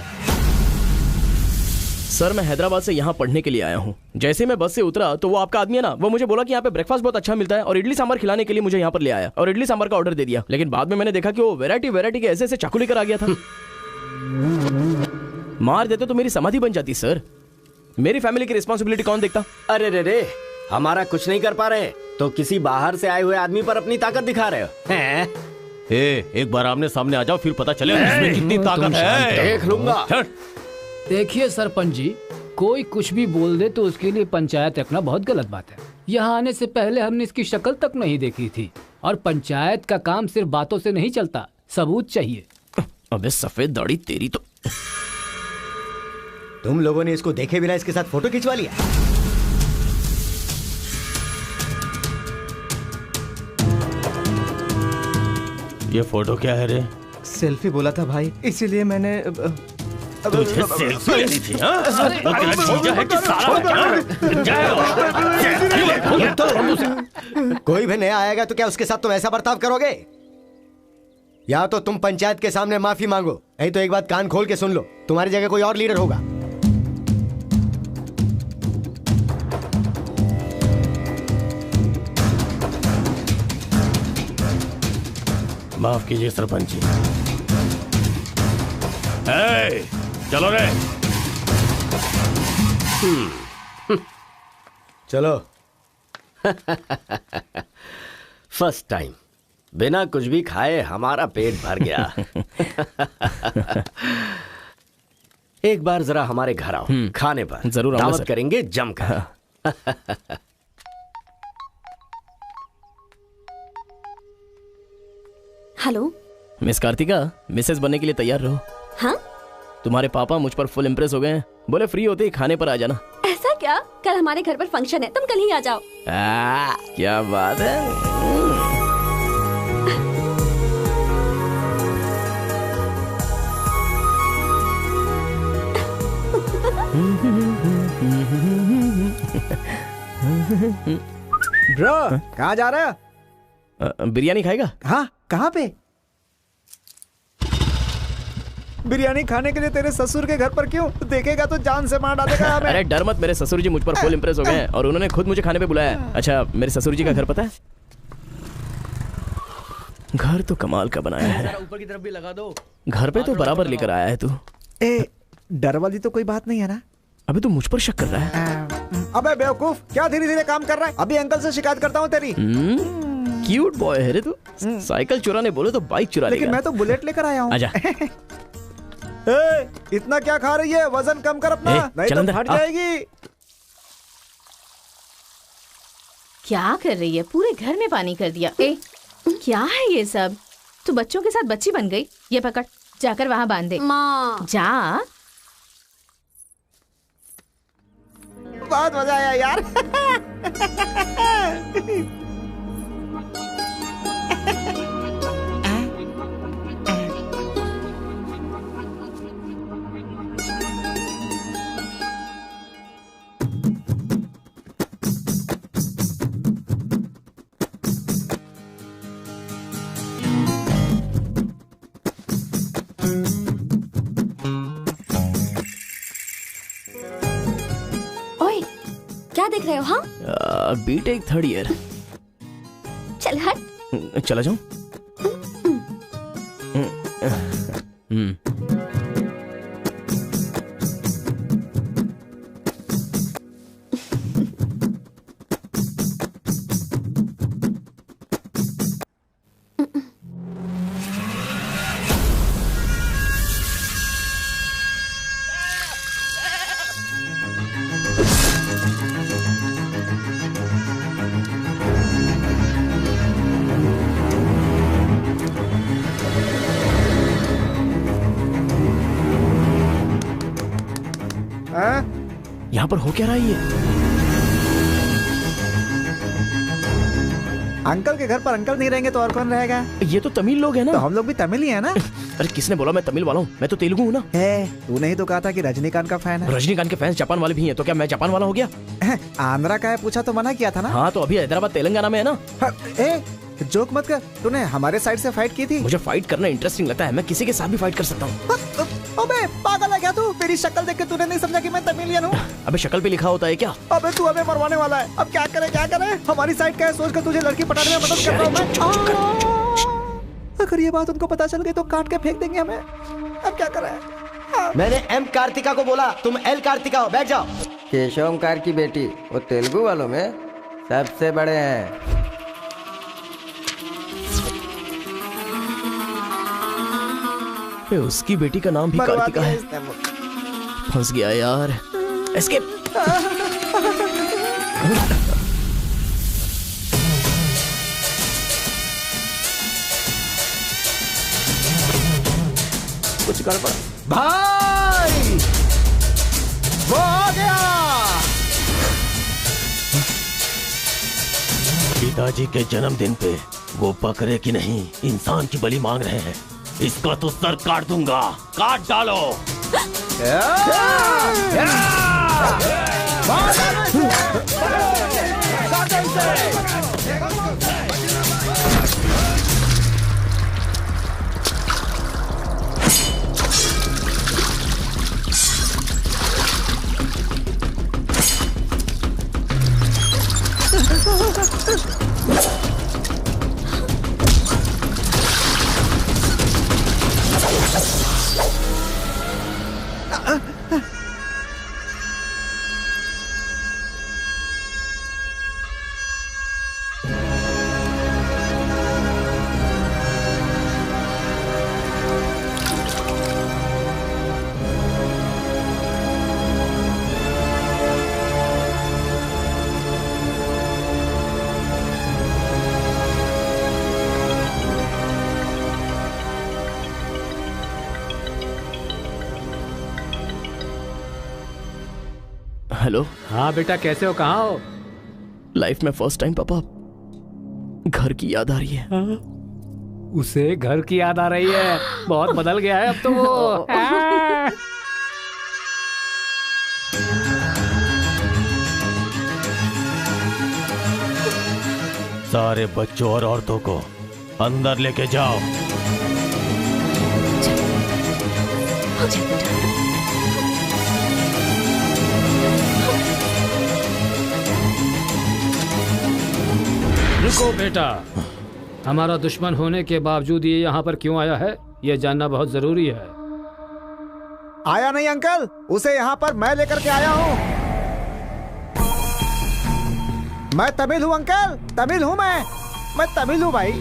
सर मैं हैदराबाद से यहाँ पढ़ने के लिए आया हूँ। जैसे मैं बस से उतरा तो वो आपका आदमी है ना, वो मुझे बोला कि यहाँ पे ब्रेकफास्ट बहुत अच्छा मिलता है और इडली सांभर खिलाने के लिए मुझे यहाँ पर ले आया और इडली सांभर का ऑर्डर दे दिया। लेकिन बाद में मैंने देखा कि वो वैरायटी के ऐसे चाकू लेकर आ गया था। मार देते तो मेरी समाधि बन जाती सर। मेरी फैमिली की रिस्पॉन्सिबिलिटी कौन देखता? अरे रे हमारा कुछ नहीं कर पा रहे तो किसी बाहर से आए हुए आदमी पर अपनी ताकत दिखा रहे हो हैं? एक बार आमने सामने आ जाओ फिर पता चले इसमें कितनी ताकत है। देख लूंगा। देखिए सरपंच जी, कोई कुछ भी बोल दे तो उसके लिए पंचायत रखना बहुत गलत बात है। यहाँ आने से पहले हमने इसकी शक्ल तक नहीं देखी थी, और पंचायत का काम सिर्फ बातों से नहीं चलता, सबूत चाहिए। अबे सफेद दाढ़ी तेरी तो। तुम लोगों ने इसको देखे बिना इसके साथ फोटो खिंचवा लिया। ये फोटो क्या है रे? सेल्फी बोला था भाई, इसीलिए मैंने तुझे सेल्फी लेनी थी हाँ? वो तेरा जीजा है कि साला कोई भी नया आएगा तो क्या उसके साथ तुम ऐसा बर्ताव करोगे? या तो तुम पंचायत के सामने माफी मांगो, नहीं तो एक बात कान खोल के सुन लो, तुम्हारी जगह कोई और लीडर होगा। माफ कीजिए सरपंच जी। चलो रे। चलो। फर्स्ट टाइम बिना कुछ भी खाए हमारा पेट भर गया। एक बार जरा हमारे घर आओ, खाने पर जरूर दावत करेंगे जमकर। हेलो मिस कार्तिका, मिसेस बनने के लिए तैयार रहो। हाँ? तुम्हारे पापा मुझ पर फुल इम्प्रेस हो गए हैं, बोले फ्री होते ही खाने पर आ जाना। ऐसा क्या? कल हमारे घर पर फंक्शन है, तुम कल ही आ जाओ। क्या बात है। ब्रो कहाँ जा रहे हो? बिरयानी खाएगा? हाँ, कहाँ पे? बिरयानी खाने के लिए तेरे ससुर के घर पर क्यों? देखेगा तो जान से मार डालेगा हमें। अरे डर मत, मेरे ससुर जी मुझ पर फुल इम्प्रेस हो गए हैं और उन्होंने खुद मुझे खाने पे बुलाया है। अच्छा, मेरे ससुर जी का घर पता है? घर तो कमाल का बनाया है। ऊपर की तरफ भी लगा दो। घर पे तो बराबर लेकर आया है तू। ए, डर वाली तो कोई बात नहीं है ना? अबे तू मुझ पर शक कर रहा है? अबे बेवकूफ, क्या धीरे धीरे काम कर रहा है? अभी अंकल से शिकायत करता हूँ तेरी। क्यूट बॉय है रे तू। साइकिल चुराने बोले तो बाइक चुरा लेगा। लेकिन मैं तो बुलेट लेकर आया हूँ। आजा। इतना क्या खा रही है? वजन कम कर अपना, नहीं तो फट जाएगी। क्या कर रही है? पूरे घर में पानी कर दिया। ए, क्या है ये सब? तू बच्चों के साथ बच्ची बन गई। ये पकड़, जाकर वहाँ बांध दे। माँ जा। बहुत मजा आया यार। क्या देख रहे हो? हाँ, बीटेक 3rd ईयर। चल हट। चला जाऊं? यहाँ पर हो क्या रहा है ये? अंकल के घर पर अंकल नहीं रहेंगे तो और कौन रहेगा? ये तो तमिल लोग हैं ना? तो हम लोग भी तमिल ही है ना? अरे किसने बोला मैं तमिल वाला हूँ? मैं तो तेलुगु हूँ ना। तूने ही तो कहा था कि रजनीकांत का फैन है। रजनीकांत के फैंस जापान वाले भी हैं, तो क्या मैं जापान वाला हो गया? आंध्रा का है पूछा तो मना किया था ना? हाँ, तो अभी हैदराबाद तेलंगाना में है ना। जोक मत कर, तूने हमारे साइड से फाइट की थी। मुझे फाइट करना इंटरेस्टिंग लगता है, मैं किसी के साथ भी फाइट कर सकता हूँ। अबे पागल है क्या तू? मेरी शक्ल देख के तूने नहीं समझा कि मैं तमिलियन हूँ? अबे शक्ल पे लिखा होता है क्या? अबे तू हमें मरवाने वाला है। अब क्या करे क्या करे? हमारी साइड का है, सोच कर तुझे लड़की पटाने में मदद कर रहा हूँ मैं। अगर ये बात उनको पता चल गई तो काट के फेंक देंगे हमें। अब क्या करें? मैंने एम कार्तिका को बोला, तुम एल कार्तिका हो। बैठ जाओ। केशव ओंकार की बेटी, वो तेलुगु वालों में सबसे बड़े हैं। उसकी बेटी का नाम भी कार्तिका है। फंस गया यार। एस्केप। कुछ गड़बड़। भाई वो आ गया। पिताजी के जन्मदिन पे वो बकरे की नहीं इंसान की बलि मांग रहे हैं। इसका तो सर काट दूंगा। काट डालो। हेलो। हाँ बेटा, कैसे हो? कहाँ हो? लाइफ में फर्स्ट टाइम पापा घर की याद आ रही है। उसे घर की याद आ रही है? बहुत बदल गया है अब तो वो। सारे बच्चों और औरतों को अंदर लेके जाओ। रुको बेटा, हमारा दुश्मन होने के बावजूद ये यहाँ पर क्यों आया है, ये जानना बहुत जरूरी है। आया नहीं अंकल, उसे यहाँ पर मैं लेकर के आया हूँ। मैं तमिल हूँ अंकल, तमिल हूँ मैं तमिल हूँ भाई।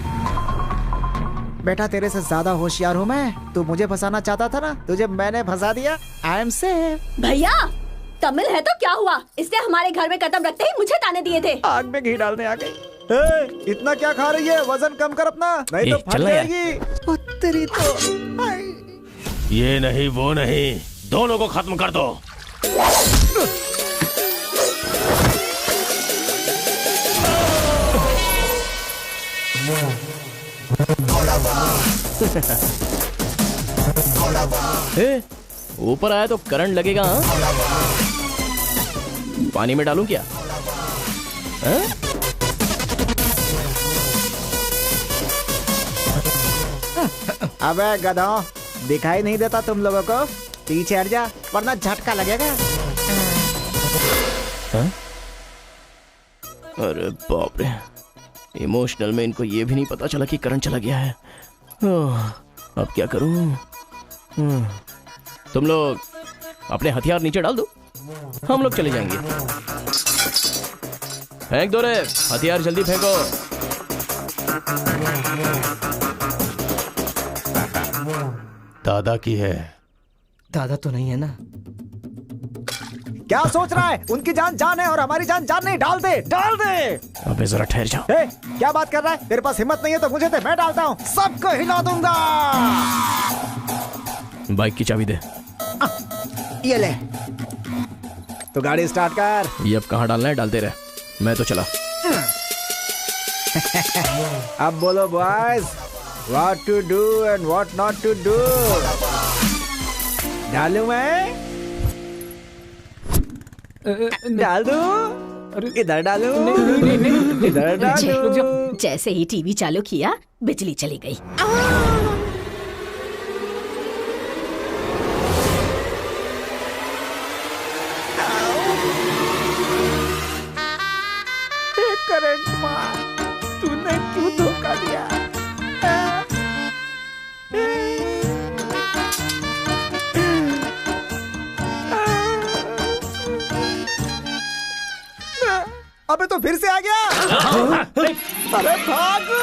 बेटा तेरे से ज्यादा होशियार हूँ मैं। तू मुझे फंसाना चाहता था ना, तुझे मैंने फंसा दिया। I am safe. भैया तमिल है तो क्या हुआ, इसने हमारे घर में कदम रखते ही मुझे ताने दिए थे। आग में घी डालने आ गई। इतना क्या खा रही है, वजन कम कर अपना, नहीं तो फट जाएगी। तेरी तो ये नहीं वो नहीं, दोनों को खत्म कर दो। ऊपर आया तो करंट लगेगा। पानी में डालूं क्या? अबे गधों, दिखाई नहीं देता तुम लोगों को? पीछे हट जा वरना झटका लगेगा। अरे बाप रे, इमोशनल में इनको ये भी नहीं पता चला कि करंट चला गया है। अब क्या करूं? तुम लोग अपने हथियार नीचे डाल दो, हम लोग चले जाएंगे। फेंक दो रे हथियार, जल्दी फेंको। दादा की है। दादा तो नहीं है ना? क्या सोच रहा है? उनकी जान जान है और हमारी जान जान नहीं। डाल दे, डाल दे। अबे जरा ठहर जाओ। क्या बात कर रहा है? तेरे पास हिम्मत नहीं है तो मुझे दे, मैं डालता हूँ, सबको हिला दूंगा। बाइक की चाबी दे। ये ले, तो गाड़ी स्टार्ट कर। ये अब कहाँ डालना है डालते रहे, मैं तो चला। अब बोलो boys, what to do and what not to do. डालूं मैं? डाल दूं? इधर डालूं? इधर डालूं? जैसे ही टीवी चालू किया बिजली चली गई। करंट मार, तूने क्यों धोखा दिया? अबे तो फिर से आ गया। अरे भागो!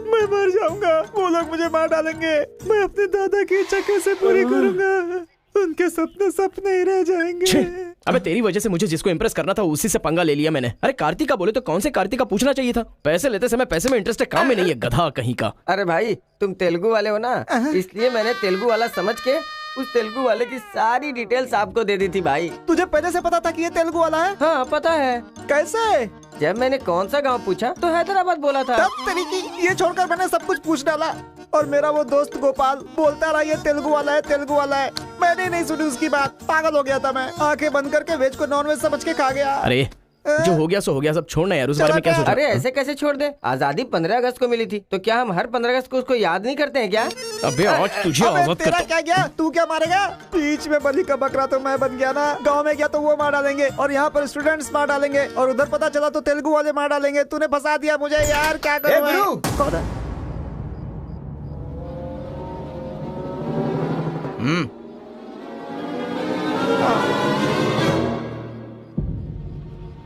मैं मर जाऊंगा, वो लोग मुझे मार डालेंगे। मैं अपने दादा की इच्छा कैसे पूरी करूंगा? उनके सपने सपने ही रह जाएंगे। अबे तेरी वजह से मुझे जिसको इम्प्रेस करना था उसी से पंगा ले लिया मैंने। अरे कार्तिका बोले तो कौन से कार्तिका पूछना चाहिए था। पैसे लेते समय पैसे में इंटरेस्ट है, काम में नहीं है, गधा कहीं का। अरे भाई तुम तेलुगु वाले हो ना, इसलिए मैंने तेलुगु वाला समझ के उस तेलुगु वाले की सारी डिटेल्स आपको दे दी थी भाई। तुझे पहले से पता था कि ये तेलुगु वाला है? हाँ पता है। कैसे? जब मैंने कौन सा गांव पूछा तो हैदराबाद बोला था। तब तरीकी ये छोड़कर मैंने सब कुछ पूछ डाला और मेरा वो दोस्त गोपाल बोलता रहा ये तेलुगु वाला है, तेलुगु वाला है। मैंने नहीं सुनी उसकी बात, पागल हो गया था मैं। आंखें बंद करके वेज को नॉन वेज समझ के खा गया। अरे जो हो गया सो हो गया, सब छोड़ना यार, उस बारे में क्या सोच रहा? अरे ऐसे कैसे छोड़ दे? आजादी 15 अगस्त को मिली थी, तो क्या हम हर 15 अगस्त को उसको याद नहीं करते हैं क्या? अबे आज तुझे आजाद तेरा क्या गया? तू क्या मारेगा? बीच में बलि का बकरा तो मैं बन गया ना। गांव में गया तो वो मार डालेंगे और यहाँ पर स्टूडेंट्स मार डालेंगे और उधर पता चला तो तेलुगु वाले मार डालेंगे। तूने फंसा दिया मुझे यार, क्या करूँ?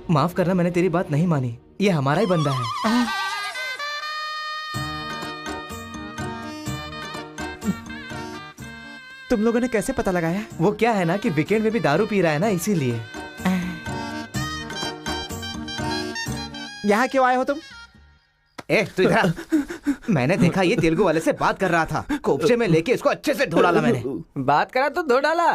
माफ करना, मैंने तेरी बात नहीं मानी। ये हमारा ही बंदा है। तुम लोगों ने कैसे पता लगाया? वो क्या है ना कि वीकेंड में भी दारू पी रहा है ना, इसीलिए। यहाँ क्यों आए हो तुम? ए तू इधर। मैंने देखा ये तेलुगु वाले से बात कर रहा था, कोपचे में लेके इसको अच्छे से धो डाला मैंने। बात करा तो धो डाला,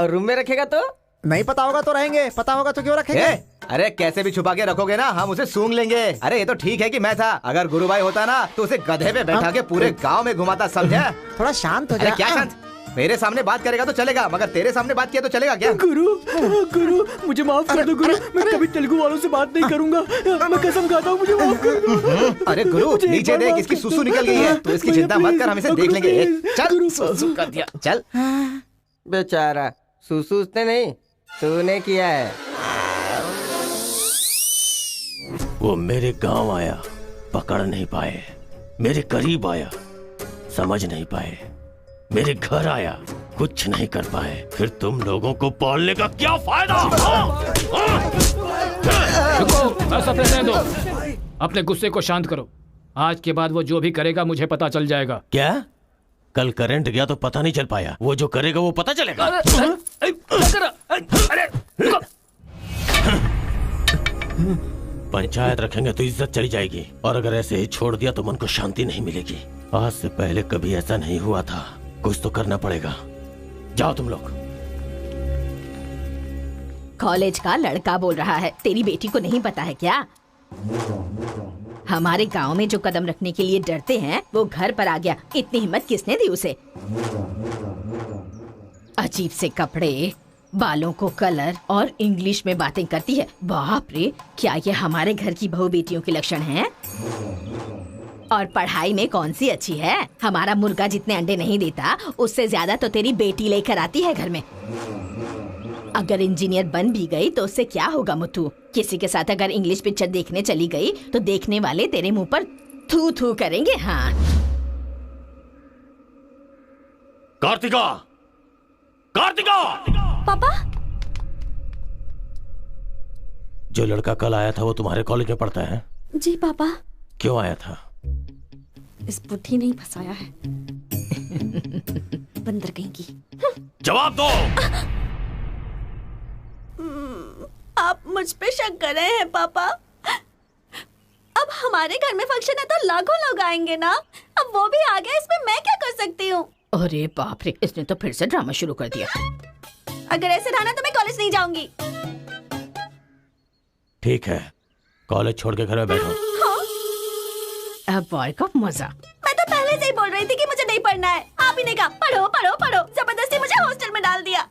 रूम में रखेगा तो नहीं पता होगा तो रहेंगे, पता होगा तो क्यों रखेंगे? अरे कैसे भी छुपा के रखोगे ना, हम उसे सूंघ लेंगे। अरे ये तो ठीक है कि मैं था, अगर गुरु भाई होता ना तो उसे गधे पे बैठा के पूरे गांव में घुमाता, समझा? थोड़ा शांत हो अरे जा। क्या शांत? मेरे सामने बात करेगा तो चलेगा, मगर तेरे सामने बात किया तो चलेगा क्या? गुरु मुझे माफ कर दो गुरु, मैं कभी तेलुगु वालों से बात नहीं करूंगा, मैं कसम खाता हूँ, मुझे माफ कर दो। अरे गुरु नीचे देख, इसकी सुसु निकल गई है, तो इसकी चिंता मत कर, हम इसे देख लेंगे। चल सुसु कर दिया, चल। बेचारा सुसु उसने नहीं, तूने किया है। वो मेरे गांव आया, पकड़ नहीं पाए, मेरे करीब आया, समझ नहीं पाए, मेरे घर आया, कुछ नहीं कर पाए, फिर तुम लोगों को पालने का क्या फायदा? रुको, ऐसा रहने दो, अपने गुस्से को शांत करो। आज के बाद वो जो भी करेगा मुझे पता चल जाएगा। क्या? कल करंट गया तो पता नहीं चल पाया, वो जो करेगा वो पता चलेगा। पंचायत रखेंगे तो इज्जत चली जाएगी, और अगर ऐसे ही छोड़ दिया तो मन को शांति नहीं मिलेगी। आज से पहले कभी ऐसा नहीं हुआ था, कुछ तो करना पड़ेगा। जाओ तुम लोग। कॉलेज का लड़का बोल रहा है, तेरी बेटी को नहीं पता है क्या? हमारे गांव में जो कदम रखने के लिए डरते हैं वो घर पर आ गया। इतनी हिम्मत किसने दी उसे? अजीब से कपड़े, बालों को कलर और इंग्लिश में बातें करती है। बाप रे, क्या ये हमारे घर की बहू बेटियों के लक्षण हैं? और पढ़ाई में कौन सी अच्छी है? हमारा मुर्गा जितने अंडे नहीं देता उससे ज्यादा तो तेरी बेटी लेकर आती है घर में। अगर इंजीनियर बन भी गई तो उससे क्या होगा मुथु? किसी के साथ अगर इंग्लिश पिक्चर देखने चली गई तो देखने वाले तेरे मुंह पर थू थू करेंगे। हाँ कार्तिका, कार्तिका! पापा, जो लड़का कल आया था वो तुम्हारे कॉलेज में पढ़ता है? जी पापा। क्यों आया था? इस बुढ़ी ने ही फंसाया है, बंदर कहीं की। जवाब दो। आप मुझ पे शक कर रहे हैं पापा? अब हमारे घर में फंक्शन है तो लाखों लोग आएंगे ना, अब वो भी आ गया, इसमें मैं क्या कर सकती हूँ? अरे बाप रे, इसने तो फिर से ड्रामा शुरू कर दिया। अगर ऐसे रहा तो मैं कॉलेज नहीं जाऊंगी। ठीक है, कॉलेज छोड़ के घर में बैठो। अब बॉय का मजा। मैं तो पहले से ही बोल रही थी कि मुझे नहीं पढ़ना है, आप ही ने कहा पढ़ो पढ़ो पढ़ो, जबरदस्ती मुझे हॉस्टल में डाल दिया।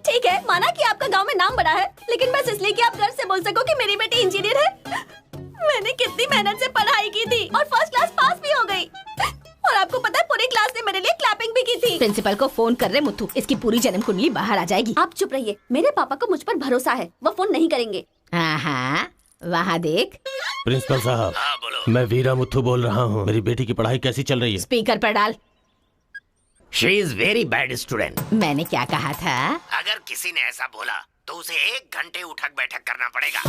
ठीक है, माना कि आपका गांव में नाम बड़ा है, लेकिन बस इसलिए कि आप घर से बोल सको कि मेरी बेटी इंजीनियर है। मैंने कितनी मेहनत से पढ़ाई की थी और फर्स्ट क्लास पास भी हो गई, और आपको पता है पूरी क्लास ने मेरे लिए क्लैपिंग भी की थी। प्रिंसिपल को फोन कर रहे मुथु, इसकी पूरी जन्म कुंडली बाहर आ जाएगी। आप चुप रहिए, मेरे पापा को मुझ पर भरोसा है, वो फोन नहीं करेंगे। हाँ, वहाँ देख। प्रिंसिपल साहब, मैं वीरा मुथु बोल रहा हूँ, मेरी बेटी की पढ़ाई कैसी चल रही है? स्पीकर पर डाल। She is very bad student. मैंने क्या कहा था? अगर किसी ने ऐसा बोला तो उसे 1 घंटे उठक बैठक करना पड़ेगा।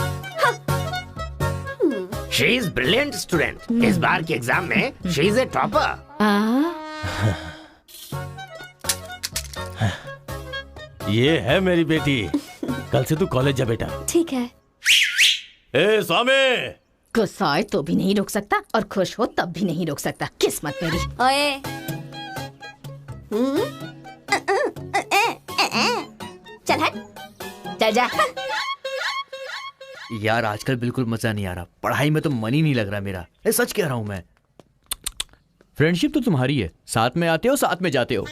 She is brilliant student. इस बार के एग्जाम में शी इज ए टॉपर। ये है मेरी बेटी, कल से तू कॉलेज जा बेटा। ठीक है। ए स्वामी, गुस्सा आए तो भी नहीं रोक सकता और खुश हो तब भी नहीं रोक सकता। किस्मत मेरी। ओए, चल हट, चल जा। यार आजकल बिल्कुल मजा नहीं आ रहा, पढ़ाई में तो मन ही नहीं लग रहा मेरा। सच कह रहा हूँ मैं। फ्रेंडशिप तो तुम्हारी है, साथ में आते हो साथ में जाते हो।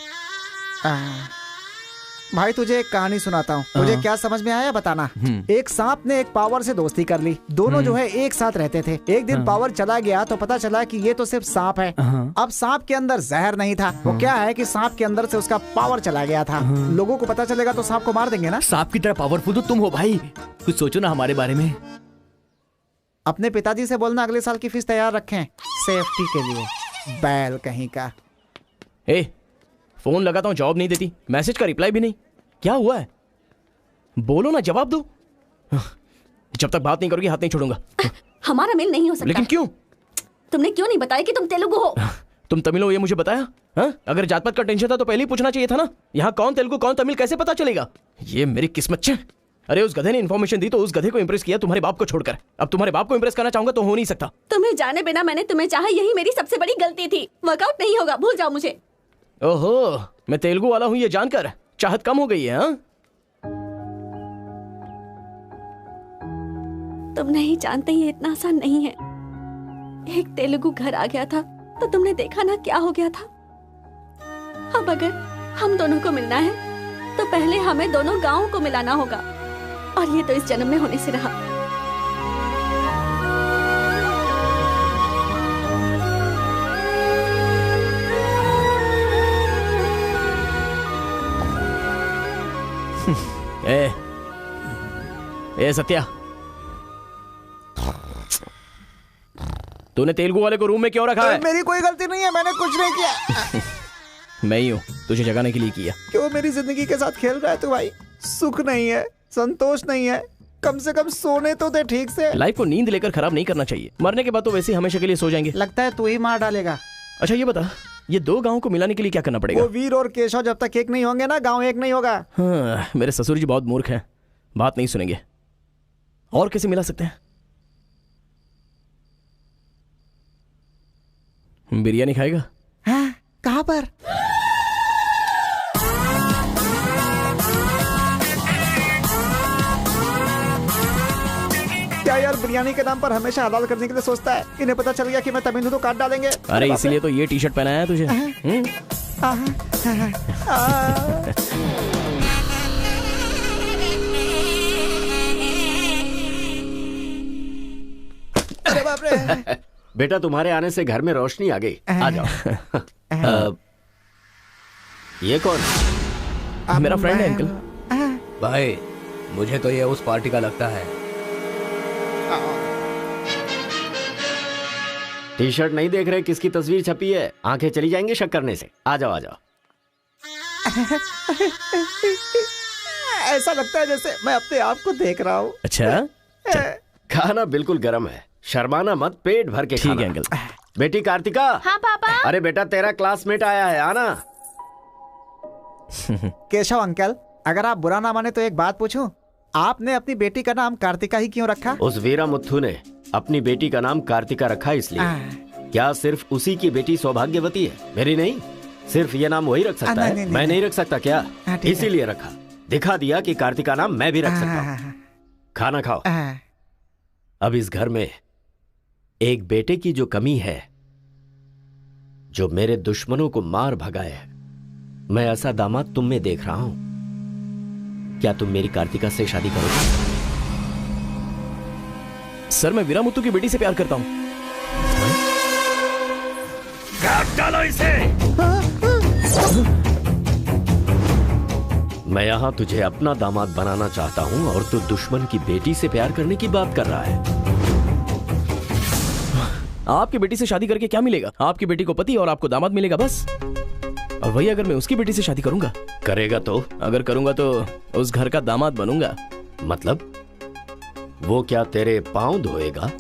भाई तुझे एक कहानी सुनाता हूँ, मुझे क्या समझ में आया बताना। एक सांप ने एक पावर से दोस्ती कर ली, दोनों जो है एक साथ रहते थे। एक दिन पावर चला गया तो पता चला कि ये तो सिर्फ सांप है। अब सांप के अंदर जहर नहीं था, वो क्या है कि सांप के अंदर से उसका पावर चला गया था। लोगों को पता चलेगा तो सांप को मार देंगे ना। सांप की तरह पावरफुल तो तुम हो भाई, कुछ सोचो ना हमारे बारे में। अपने पिताजी से बोलना अगले साल की फीस तैयार रखें, सेफ्टी के लिए। बैल कहीं का। फोन लगाता हूँ, जवाब नहीं देती, मैसेज का रिप्लाई भी नहीं। क्या हुआ है? बोलो ना, जवाब दो। जब तक बात नहीं करोगी हाथ नहीं छोड़ूंगा। हमारा मेल नहीं हो सकता। लेकिन क्यों? तुमने क्यों नहीं बताया कि तुम तेलुगु हो? तुम तमिल हो ये मुझे बताया? हा? अगर जात पात का टेंशन था तो पहले ही पूछना चाहिए था ना। यहाँ कौन तेलुगु कौन तमिल कैसे पता चलेगा? ये मेरी किस्मत है। अरे उस गधे ने इन्फॉर्मेशन दी तो उस गधे को इंप्रेस किया तुम्हारे बाप को छोड़कर। अब तुम्हारे बाप को इंप्रेस करना चाहूंगा तो हो नहीं सकता। तुम्हें जाने बिना मैंने तुम्हें चाहा, यही मेरी सबसे बड़ी गलती थी। वर्कआउट नहीं होगा, भूल जाओ मुझे। ओहो, मैं तेलुगु वाला हूँ ये जानकर चाहत कम हो गई है। तुम नहीं जानते ये इतना आसान नहीं है। एक तेलुगु घर आ गया था तो तुमने देखा ना क्या हो गया था। अब अगर हम दोनों को मिलना है तो पहले हमें दोनों गांवों को मिलाना होगा, और ये तो इस जन्म में होने से रहा। ए सत्या, तूने तेलुगु वाले को रूम में क्यों रखा है? मेरी कोई गलती नहीं है, मैंने कुछ नहीं किया। मैं ही हूँ तुझे जगाने के लिए किया। क्यों मेरी जिंदगी के साथ खेल रहा है तू भाई? सुख नहीं है, संतोष नहीं है, कम से कम सोने तो दे ठीक से। लाइफ को नींद लेकर खराब नहीं करना चाहिए, मरने के बाद तो वैसे ही हमेशा के लिए सो जाएंगे। लगता है तू ही मार डालेगा। अच्छा ये बता, ये दो गांवों को मिलाने के लिए क्या करना पड़ेगा? वो वीर और केशव जब तक एक नहीं होंगे ना, गांव एक नहीं होगा। हाँ, मेरे ससुर जी बहुत मूर्ख हैं, बात नहीं सुनेंगे। और कैसे मिला सकते हैं? बिरयानी खाएगा? हाँ, कहाँ पर? क्या यार बिरयानी के नाम पर हमेशा हलाल करने के लिए सोचता है। इन्हें पता चल गया कि मैं तमिल हूं तो काट डालेंगे। अरे इसीलिए तो ये टी शर्ट पहनाया है तुझे। अरे बाप रे। बेटा तुम्हारे आने से घर में रोशनी आ गई। आ जाओ। ये कौन? मेरा फ्रेंड है अंकल। भाई मुझे तो ये उस पार्टी का लगता है। टी शर्ट नहीं देख रहे किसकी तस्वीर छपी है? आंखें चली जाएंगी शक करने से। आ जाओ आ जाओ। ऐसा लगता है जैसे मैं अपने आप को देख रहा हूँ। अच्छा खाना बिल्कुल गर्म है, शर्माना मत, पेट भर के खाना। ठीक है अंकल। बेटी कार्तिका। हाँ पापा। अरे बेटा तेरा क्लासमेट आया है, आना। केशव अंकल, अगर आप बुरा ना माने तो एक बात पूछूं? आपने अपनी बेटी का नाम कार्तिका ही क्यों रखा? उस वीरा मुथ्थू ने अपनी बेटी का नाम कार्तिका रखा इसलिए। क्या सिर्फ उसी की बेटी सौभाग्यवती है? मेरी नहीं, सिर्फ ये नाम वही रख सकता है। मैं नहीं रख सकता क्या? इसीलिए रखा, दिखा दिया कि कार्तिका नाम मैं भी रख सकता हूँ। खाना खाओ। अब इस घर में एक बेटे की जो कमी है, जो मेरे दुश्मनों को मार भगाए, मैं ऐसा दामाद तुम में देख रहा हूं। क्या तुम मेरी कार्तिका से शादी करोगे? सर मैं वीरा मुत्तू की बेटी से प्यार करता हूँ। काट डालो इसे। मैं यहां तुझे अपना दामाद बनाना चाहता हूं और तू दुश्मन की बेटी से प्यार करने की बात कर रहा है। आपकी बेटी से शादी करके क्या मिलेगा? आपकी बेटी को पति और आपको दामाद मिलेगा बस। और वही अगर मैं उसकी बेटी से शादी करूंगा। करेगा तो? अगर करूंगा तो उस घर का दामाद बनूंगा। मतलब वो क्या तेरे पांव धोएगा?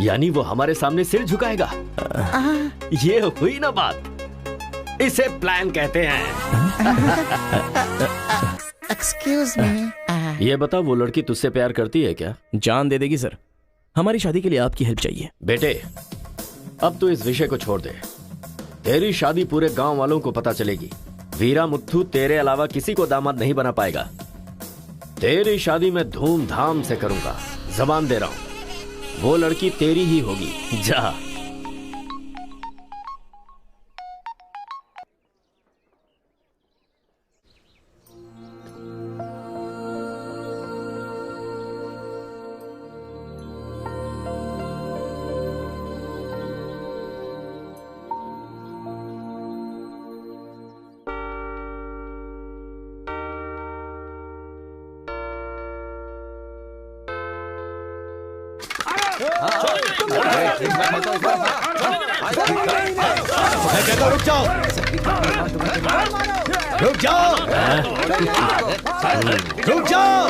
यानी वो हमारे सामने सिर झुकाएगा? ये हुई ना बात। इसे प्लान कहते हैं। Excuse me. ये बता, वो लड़की तुझसे प्यार करती है क्या? जान दे देगी सर। हमारी शादी के लिए आपकी हेल्प चाहिए। बेटे अब तो इस विषय को छोड़ दे। तेरी शादी पूरे गांव वालों को पता चलेगी। वीरा मुत्थू तेरे अलावा किसी को दामाद नहीं बना पाएगा। तेरी शादी मैं धूमधाम से करूंगा, जबान दे रहा हूं। वो लड़की तेरी ही होगी। जा। रुक जाओ, रुक जाओ, रुक जाओ।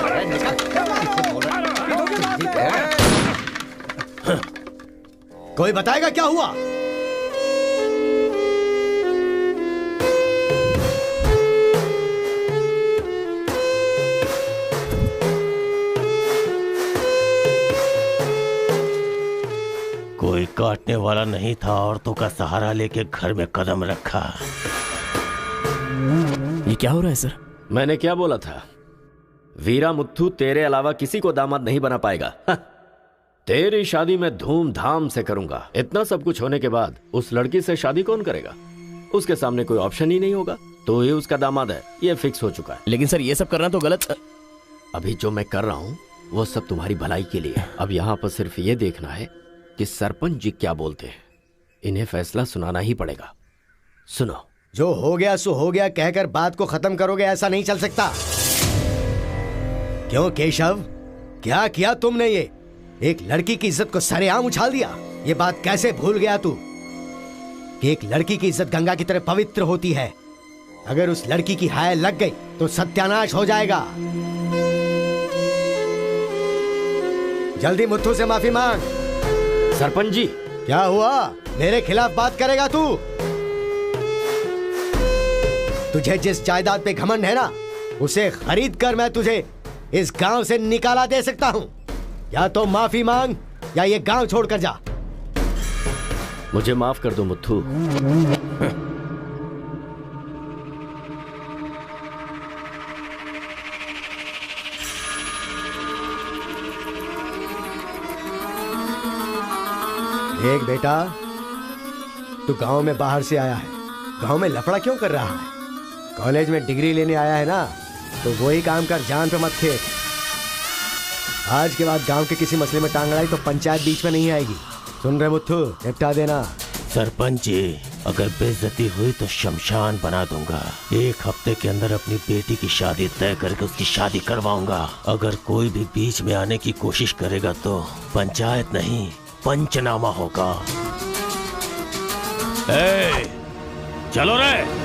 कोई बताएगा क्या हुआ? कोई काटने वाला नहीं था, औरतों का सहारा लेके घर में कदम रखा। ये क्या हो रहा है सर? मैंने क्या बोला था? वीरा मुत्थू तेरे अलावा किसी को दामाद नहीं बना पाएगा। तेरी शादी मैं धूमधाम से करूंगा। इतना सब कुछ होने के बाद उस लड़की से शादी कौन करेगा? उसके सामने कोई ऑप्शन ही नहीं होगा, तो ये उसका दामाद है, ये फिक्स हो चुका है। लेकिन सर ये सब करना तो गलत। अभी जो मैं कर रहा हूँ वो सब तुम्हारी भलाई के लिए। अब यहाँ पर सिर्फ ये देखना है कि सरपंच जी क्या बोलते हैं। इन्हें फैसला सुनाना ही पड़ेगा। सुनो। जो हो गया सो हो गया कहकर बात को खत्म करोगे, ऐसा नहीं चल सकता। क्यों केशव, क्या किया तुमने? ये एक लड़की की इज्जत को सरेआम उछाल दिया। ये बात कैसे भूल गया तू कि एक लड़की की इज्जत गंगा की तरह पवित्र होती है। अगर उस लड़की की हाय लग गई तो सत्यानाश हो जाएगा। जल्दी मुत्थू से माफी मांग। सरपंच जी। क्या हुआ? मेरे खिलाफ बात करेगा तू? तुझे जिस जायदाद पे घमंड है ना, उसे खरीद कर मैं तुझे इस गांव से निकाला दे सकता हूं। या तो माफी मांग या ये गांव छोड़कर जा। मुझे माफ कर दो मुत्थू। देख बेटा, तू गांव में बाहर से आया है, गांव में लफड़ा क्यों कर रहा है? कॉलेज में डिग्री लेने आया है ना, तो वही काम कर, जान पे मत खेल। आज के बाद गांव के किसी मसले में टांग अड़ाई तो पंचायत बीच में नहीं आएगी। सुन रहे मुत्थू, निपटा देना। सरपंच जी, अगर बेइज्जती हुई तो शमशान बना दूंगा। 1 हफ्ते के अंदर अपनी बेटी की शादी तय करके उसकी शादी करवाऊंगा। अगर कोई भी बीच में आने की कोशिश करेगा तो पंचायत नहीं, पंचनामा होगा। चलो रे।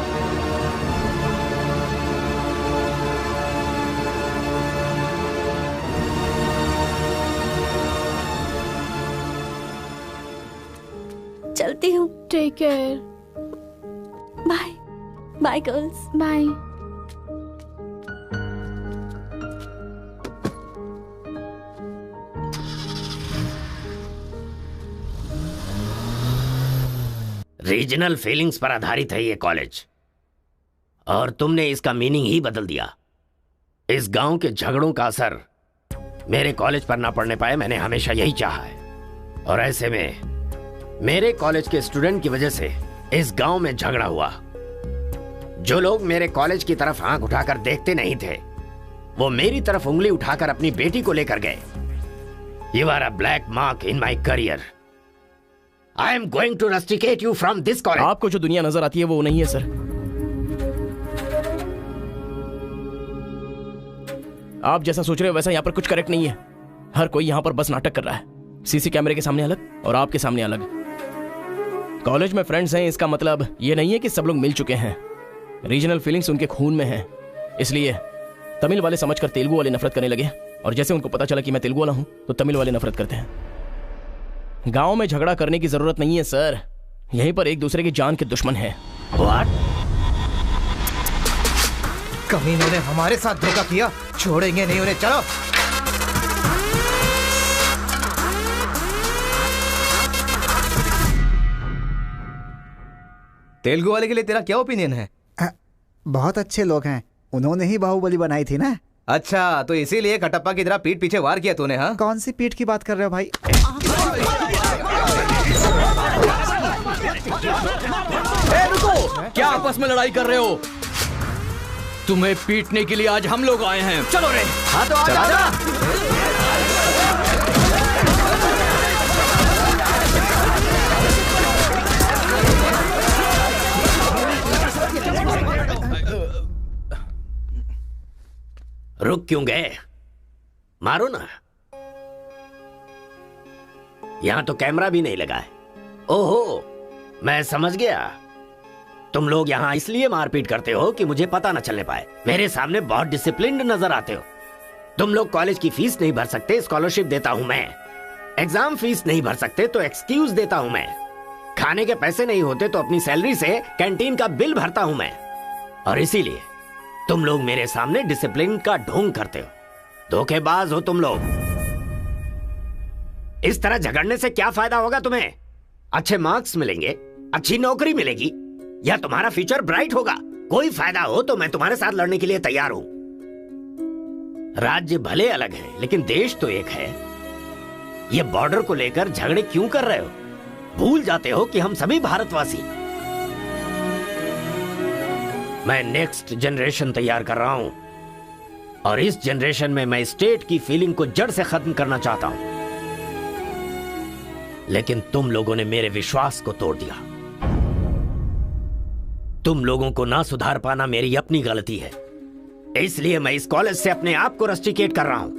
चलती हूँ। Take care. Bye bye girls. Bye. Regional feelings पर आधारित है ये कॉलेज, और तुमने इसका मीनिंग ही बदल दिया। इस गांव के झगड़ों का असर मेरे कॉलेज पर ना पड़ने पाए, मैंने हमेशा यही चाहा है। और ऐसे में मेरे कॉलेज के स्टूडेंट की वजह से इस गांव में झगड़ा हुआ। जो लोग मेरे कॉलेज की तरफ आंख उठाकर देखते नहीं थे, वो मेरी तरफ उंगली उठाकर अपनी बेटी को लेकर गए। You are a black mark in my career. I am going to rusticate you from this college. आपको जो दुनिया नजर आती है वो नहीं है सर। आप जैसा सोच रहे हो वैसा यहाँ पर कुछ करेक्ट नहीं है। हर कोई यहाँ पर बस नाटक कर रहा है। सीसी कैमरे के सामने अलग और आपके सामने अलग। कॉलेज में फ्रेंड्स हैं, इसका मतलब ये नहीं है कि सब लोग मिल चुके हैं। रीजनल फीलिंग्स उनके खून में है, इसलिए तमिल वाले समझकर तेलुगु वाले नफरत करने लगे, और जैसे उनको पता चला कि मैं तेलुगु वाला हूं तो तमिल वाले नफरत करते हैं। गांव में झगड़ा करने की जरूरत नहीं है सर, यहीं पर एक दूसरे की जान के दुश्मन है। कमीनों ने हमारे साथ धोखा किया, छोड़ेंगे नहीं उन्हें। चलो। तेलुगु वाले के लिए तेरा क्या ओपिनियन है? बहुत अच्छे लोग हैं, उन्होंने ही बाहुबली बनाई थी ना। अच्छा, तो इसीलिए कटप्पा की तरह पीठ पीछे वार किया तूने? हाँ, कौन सी पीठ की बात कर रहे हो भाई? रुको, क्या आपस में लड़ाई कर रहे हो? तुम्हें पीटने के लिए आज हम लोग आए हैं। चलो रे। हाँ तो आजा। रुक क्यों गए? मारो ना। यहां तो कैमरा भी नहीं लगा है। ओहो, मैं समझ गया। तुम लोग यहां इसलिए मारपीट करते हो कि मुझे पता न चलने पाए। मेरे सामने बहुत डिसिप्लिन्ड नजर आते हो। तुम लोग कॉलेज की फीस नहीं भर सकते, स्कॉलरशिप देता हूं मैं। एग्जाम फीस नहीं भर सकते तो एक्सक्यूज देता हूं मैं। खाने के पैसे नहीं होते तो अपनी सैलरी से कैंटीन का बिल भरता हूं मैं। और इसीलिए तुम लोग मेरे सामने डिसिप्लिन का ढोंग करते हो। धोखेबाज हो तुम लोग। इस तरह झगड़ने से क्या फायदा होगा तुम्हें? अच्छे मार्क्स मिलेंगे, अच्छी नौकरी मिलेगी, या तुम्हारा फ्यूचर ब्राइट होगा। कोई फायदा हो तो मैं तुम्हारे साथ लड़ने के लिए तैयार हूं। राज्य भले अलग हैं, लेकिन देश तो एक है। ये बॉर्डर को लेकर झगड़े क्यों कर रहे हो? भूल जाते हो कि हम सभी भारतवासी। मैं नेक्स्ट जनरेशन तैयार कर रहा हूं, और इस जनरेशन में मैं स्टेट की फीलिंग को जड़ से खत्म करना चाहता हूं। लेकिन तुम लोगों ने मेरे विश्वास को तोड़ दिया। तुम लोगों को ना सुधार पाना मेरी अपनी गलती है, इसलिए मैं इस कॉलेज से अपने आप को रस्टिकेट कर रहा हूं।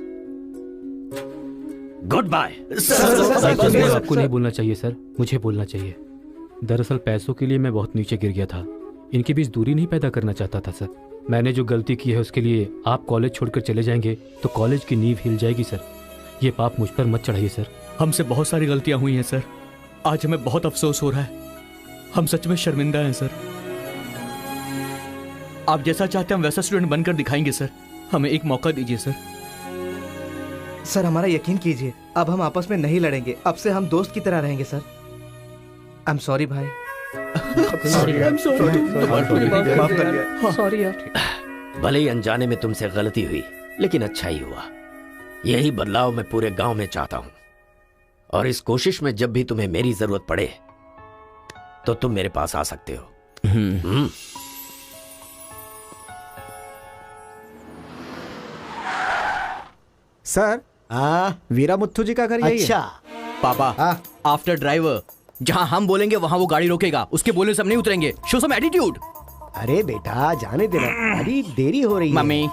Goodbye. आपको नहीं बोलना चाहिए सर, मुझे बोलना चाहिए। दरअसल पैसों के लिए मैं बहुत नीचे गिर गया था। इनके बीच दूरी नहीं पैदा करना चाहता था सर। मैंने जो गलती की है उसके लिए आप कॉलेज छोड़कर चले जाएंगे तो कॉलेज की नींव हिल जाएगी सर। ये पाप मुझ पर मत चढ़ाइए सर। हमसे बहुत सारी गलतियां हुई हैं सर। आज हमें बहुत अफसोस हो रहा है। हम सच में शर्मिंदा हैं सर। आप जैसा चाहते हैं हम वैसा स्टूडेंट बनकर दिखाएंगे सर। हमें एक मौका दीजिए सर। सर हमारा यकीन कीजिए, अब हम आपस में नहीं लड़ेंगे। अब से हम दोस्त की तरह रहेंगे सर। आई एम सॉरी भाई। सॉरी यार। भले ही अनजाने में तुमसे गलती हुई, लेकिन अच्छा ही हुआ। यही बदलाव मैं पूरे गांव में चाहता हूं, और इस कोशिश में जब भी तुम्हें मेरी जरूरत पड़े तो तुम मेरे पास आ सकते हो। सर, वीरा मुत्थु जी का घर यही है। अच्छा पापा, आफ्टर ड्राइवर, जहां हम बोलेंगे वहां वो गाड़ी रोकेगा। उसके बोलने से हम नहीं उतरेंगे। Show some attitude. अरे बेटा जाने देना, अभी देरी हो रही है। मम्मी,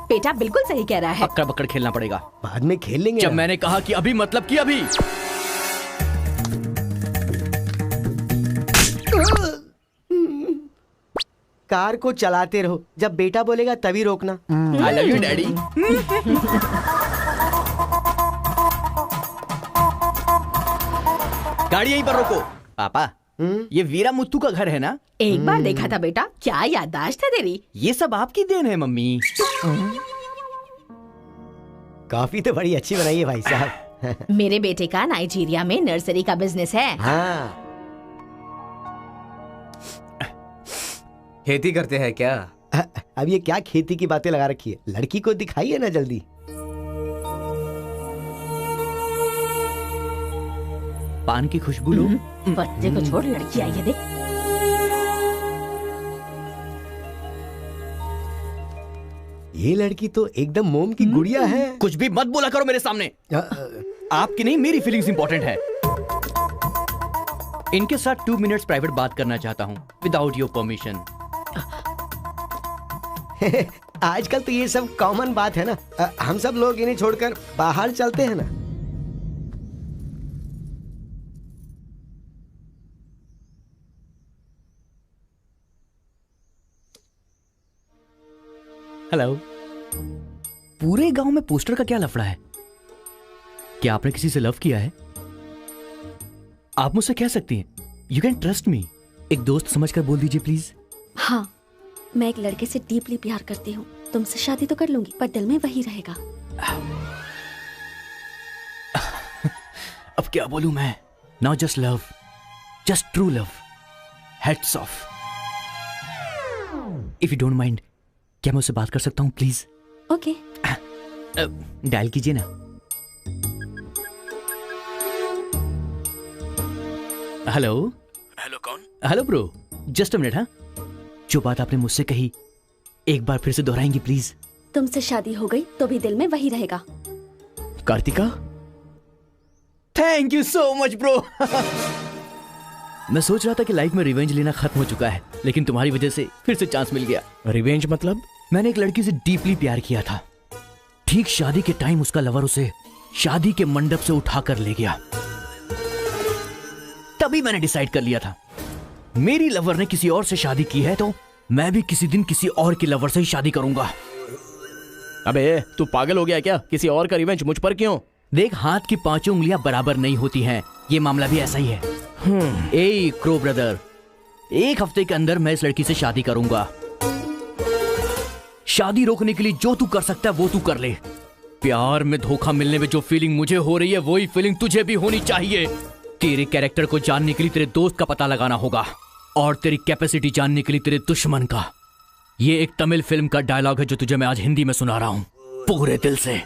बेटा बिल्कुल सही कह रहा है। अक्कड़ बक्कड़ खेलना पड़ेगा। बाद में खेल लेंगे। जब मैंने कहा कि अभी मतलब कि अभी। कार को चलाते रहो, जब बेटा बोलेगा तभी रोकना। आई लव यू डैडी। गाड़ी यहीं पर रोको। पापा, ये वीरा मुत्तू का घर है ना? एक बार देखा था बेटा। क्या याददाश्त है तेरी। ये सब आपकी देन है मम्मी। कॉफी तो बड़ी अच्छी बनाई है भाई साहब। मेरे बेटे का नाइजीरिया में नर्सरी का बिजनेस है। हाँ। खेती करते हैं क्या? अब ये क्या खेती की बातें लगा रखी है? लड़की को दिखाइए ना जल्दी। पान की खुशबू लो। बच्चे को छोड़, लड़की आई है देख। ये लड़की तो एकदम मोम की गुड़िया है। कुछ भी मत बोला करो मेरे सामने। आपकी नहीं, मेरी फीलिंग्स इंपॉर्टेंट है। इनके साथ 2 मिनट्स प्राइवेट बात करना चाहता हूँ, विदाउट योर परमिशन। आजकल तो ये सब कॉमन बात है ना। हम सब लोग इन्हें छोड़कर बाहर चलते हैं ना। हेलो। पूरे गांव में पोस्टर का क्या लफड़ा है? क्या आपने किसी से लव किया है? आप मुझसे कह सकती हैं, यू कैन ट्रस्ट मी। एक दोस्त समझकर बोल दीजिए प्लीज। हाँ, मैं एक लड़के से डीपली प्यार करती हूँ। तुमसे शादी तो कर लूंगी, पर दिल में वही रहेगा। अब क्या बोलूं मैं? Not just love, just true love. Heads of. If you don't mind, क्या मैं उससे बात कर सकता हूँ प्लीज? ओके। डायल कीजिए ना। हेलो। हेलो कौन? Hello bro, just a minute. हाँ, जो बात आपने मुझसे कही एक बार फिर से दोहराएंगी प्लीज? तुमसे शादी हो गई तो भी दिल में वही रहेगा। Kartika, thank you so much bro. मैं सोच रहा था कि लाइफ में रिवेंज लेना खत्म हो चुका है, लेकिन तुम्हारी वजह से फिर से चांस मिल गया। रिवेंज मतलब? मैंने एक लड़की से डीपली प्यार किया था। ठीक शादी के टाइम उसका लवर उसे शादी के मंडप से उठाकर ले गया। तभी मैंने डिसाइड कर लिया था, मेरी लवर ने किसी और से शादी की है तो मैं भी किसी दिन किसी और की लवर से ही शादी करूंगा। अबे तू पागल हो गया क्या? किसी और का रिवेंज मुझ पर क्यों? देख, हाथ की 5 उंगलियां बराबर नहीं होती हैं। ये मामला भी ऐसा ही है। ए क्रो ब्रदर, 1 हफ्ते के अंदर मैं इस लड़की से शादी करूंगा। शादी रोकने के लिए जो तू कर सकता है वो तू कर ले। प्यार में धोखा मिलने में जो फीलिंग मुझे हो रही है वही फीलिंग तुझे भी होनी चाहिए। तेरे कैरेक्टर को जानने के लिए तेरे दोस्त का पता लगाना होगा, और तेरी कैपेसिटी जानने के लिए तेरे दुश्मन का। ये एक तमिल फिल्म का डायलॉग है जो तुझे मैं आज हिंदी में सुना रहा हूं। पूरे दिल से।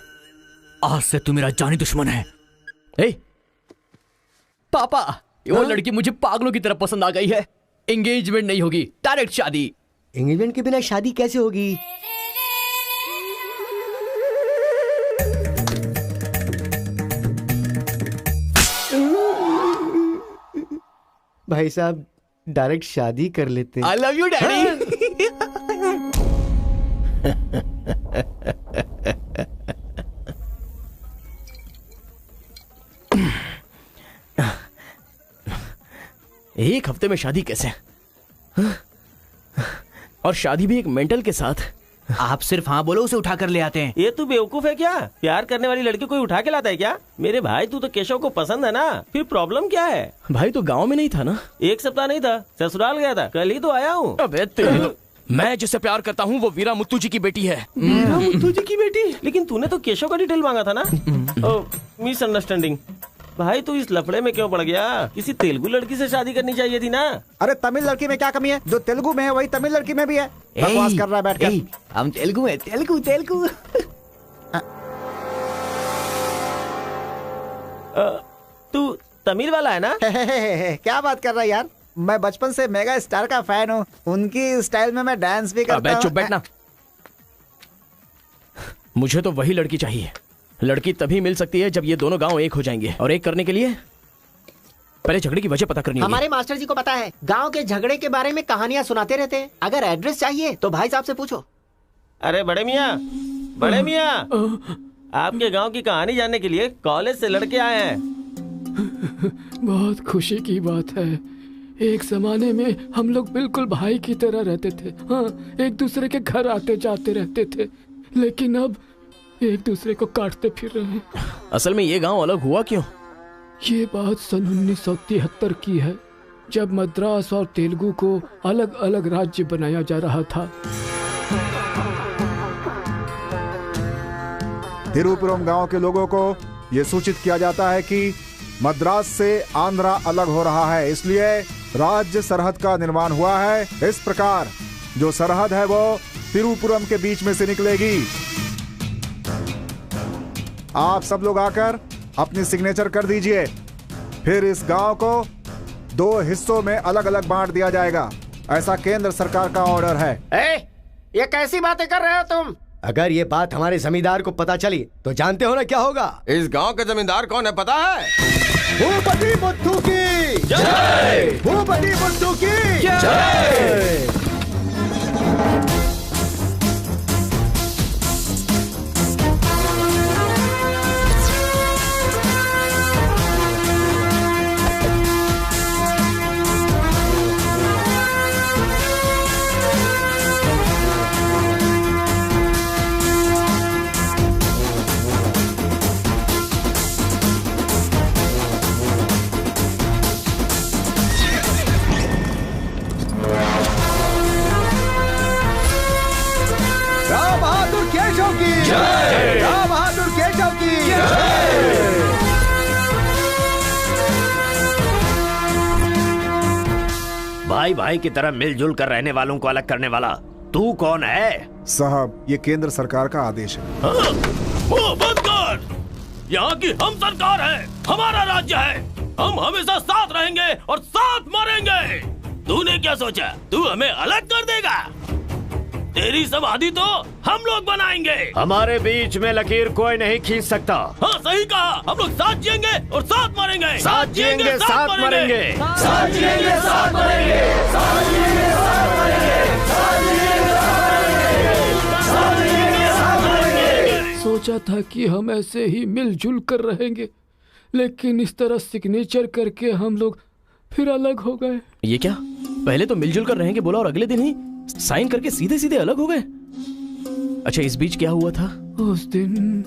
आज से तू मेरा जानी दुश्मन है। ए, पापा, वो लड़की मुझे पागलों की तरह पसंद आ गई है। एंगेजमेंट नहीं होगी, डायरेक्ट शादी। एंगेजमेंट के बिना शादी कैसे होगी? भाई साहब, डायरेक्ट शादी कर लेते। आई लव यू डैडी। एक हफ्ते में शादी कैसे? और शादी भी एक मेंटल के साथ। आप सिर्फ हाँ बोलो, उसे उठा कर ले आते हैं। ये तू बेवकूफ है क्या? प्यार करने वाली लड़की कोई उठा के लाता है क्या? मेरे भाई, तू तो केशव को पसंद है ना, फिर प्रॉब्लम क्या है? भाई तो गांव में नहीं था ना? एक सप्ताह नहीं था, ससुराल गया था, कल ही तो आया हूँ। अबे तेरे, मैं जिससे प्यार करता हूँ वो वीरा मुत्तू जी की बेटी है। वीरा मुत्तू जी की बेटी? लेकिन तूने तो केशव का डिटेल मांगा था ना? मिसअंडरस्टैंडिंग। भाई तू इस लफड़े में क्यों पड़ गया? किसी तेलुगु लड़की से शादी करनी चाहिए थी ना। अरे तमिल लड़की में क्या कमी है? जो तेलुगु में है वही तमिल लड़की में भी है। बकवास कर रहा है बैठकर। हम तेलुगु है, तेलुगु तेलुगु। तू तमिल वाला है ना? क्या बात कर रहा है यार? मैं बचपन से मेगा स्टार का फैन हूँ। उनकी स्टाइल में मैं डांस भी करता हूँ। चुप बैठना। मुझे तो वही लड़की चाहिए। लड़की तभी मिल सकती है जब ये दोनों गांव एक हो जाएंगे, और एक करने के लिए पहले झगड़े की वजह पता करनी होगी। हमारे मास्टर जी को पता है, गांव के झगड़े के बारे में कहानियां सुनाते रहते हैं। अगर एड्रेस चाहिए तो भाई साहब से पूछो। अरे बड़े मियाँ, आपके गांव की कहानी जानने के लिए कॉलेज से लड़के आए हैं। बहुत खुशी की बात है। एक जमाने में हम लोग बिल्कुल भाई की तरह रहते थे। हाँ, एक दूसरे के घर आते जाते रहते थे, लेकिन अब एक दूसरे को काटते फिर रहे हैं। असल में ये गांव अलग हुआ क्यों? ये बात सन 1973 की है, जब मद्रास और तेलुगु को अलग अलग राज्य बनाया जा रहा था। तिरुपुरम गांव के लोगों को ये सूचित किया जाता है कि मद्रास से आंध्रा अलग हो रहा है, इसलिए राज्य सरहद का निर्माण हुआ है। इस प्रकार जो सरहद है वो तिरुपुरम के बीच में से निकलेगी। आप सब लोग आकर अपनी सिग्नेचर कर दीजिए, फिर इस गांव को 2 हिस्सों में अलग अलग बांट दिया जाएगा। ऐसा केंद्र सरकार का ऑर्डर है। ये कैसी बातें कर रहे हो तुम? अगर ये बात हमारे जमींदार को पता चली तो जानते हो ना क्या होगा? इस गांव के जमींदार कौन है पता है? भूपति बुद्धू की जय! भूपति बुद्धू की जय! भाई भाई की तरह मिलजुल कर रहने वालों को अलग करने वाला तू कौन है? साहब, ये केंद्र सरकार का आदेश है। बंद कर! यहाँ की हम सरकार है, हमारा राज्य है। हम हमेशा साथ रहेंगे और साथ मरेंगे। तूने क्या सोचा तू हमें अलग कर देगा? तेरी समाधि तो हम लोग बनाएंगे। हमारे बीच में लकीर कोई नहीं खींच सकता। हाँ सही कहा, हम लोग साथ जिएंगे और साथ मरेंगे। साथ जिएंगे, साथ मरेंगे। साथ जिएंगे, साथ मरेंगे। साथ जिएंगे, साथ मरेंगे। साथ जिएंगे, साथ मरेंगे। साथ मरेंगे। सोचा था कि हम ऐसे ही मिलजुल कर रहेंगे, लेकिन इस तरह सिग्नेचर करके हम लोग फिर अलग हो गए। ये क्या? पहले तो मिलजुल कर रहेंगे बोला और अगले दिन ही साइन करके सीधे सीधे अलग हो गए। अच्छा, इस बीच क्या हुआ था? उस दिन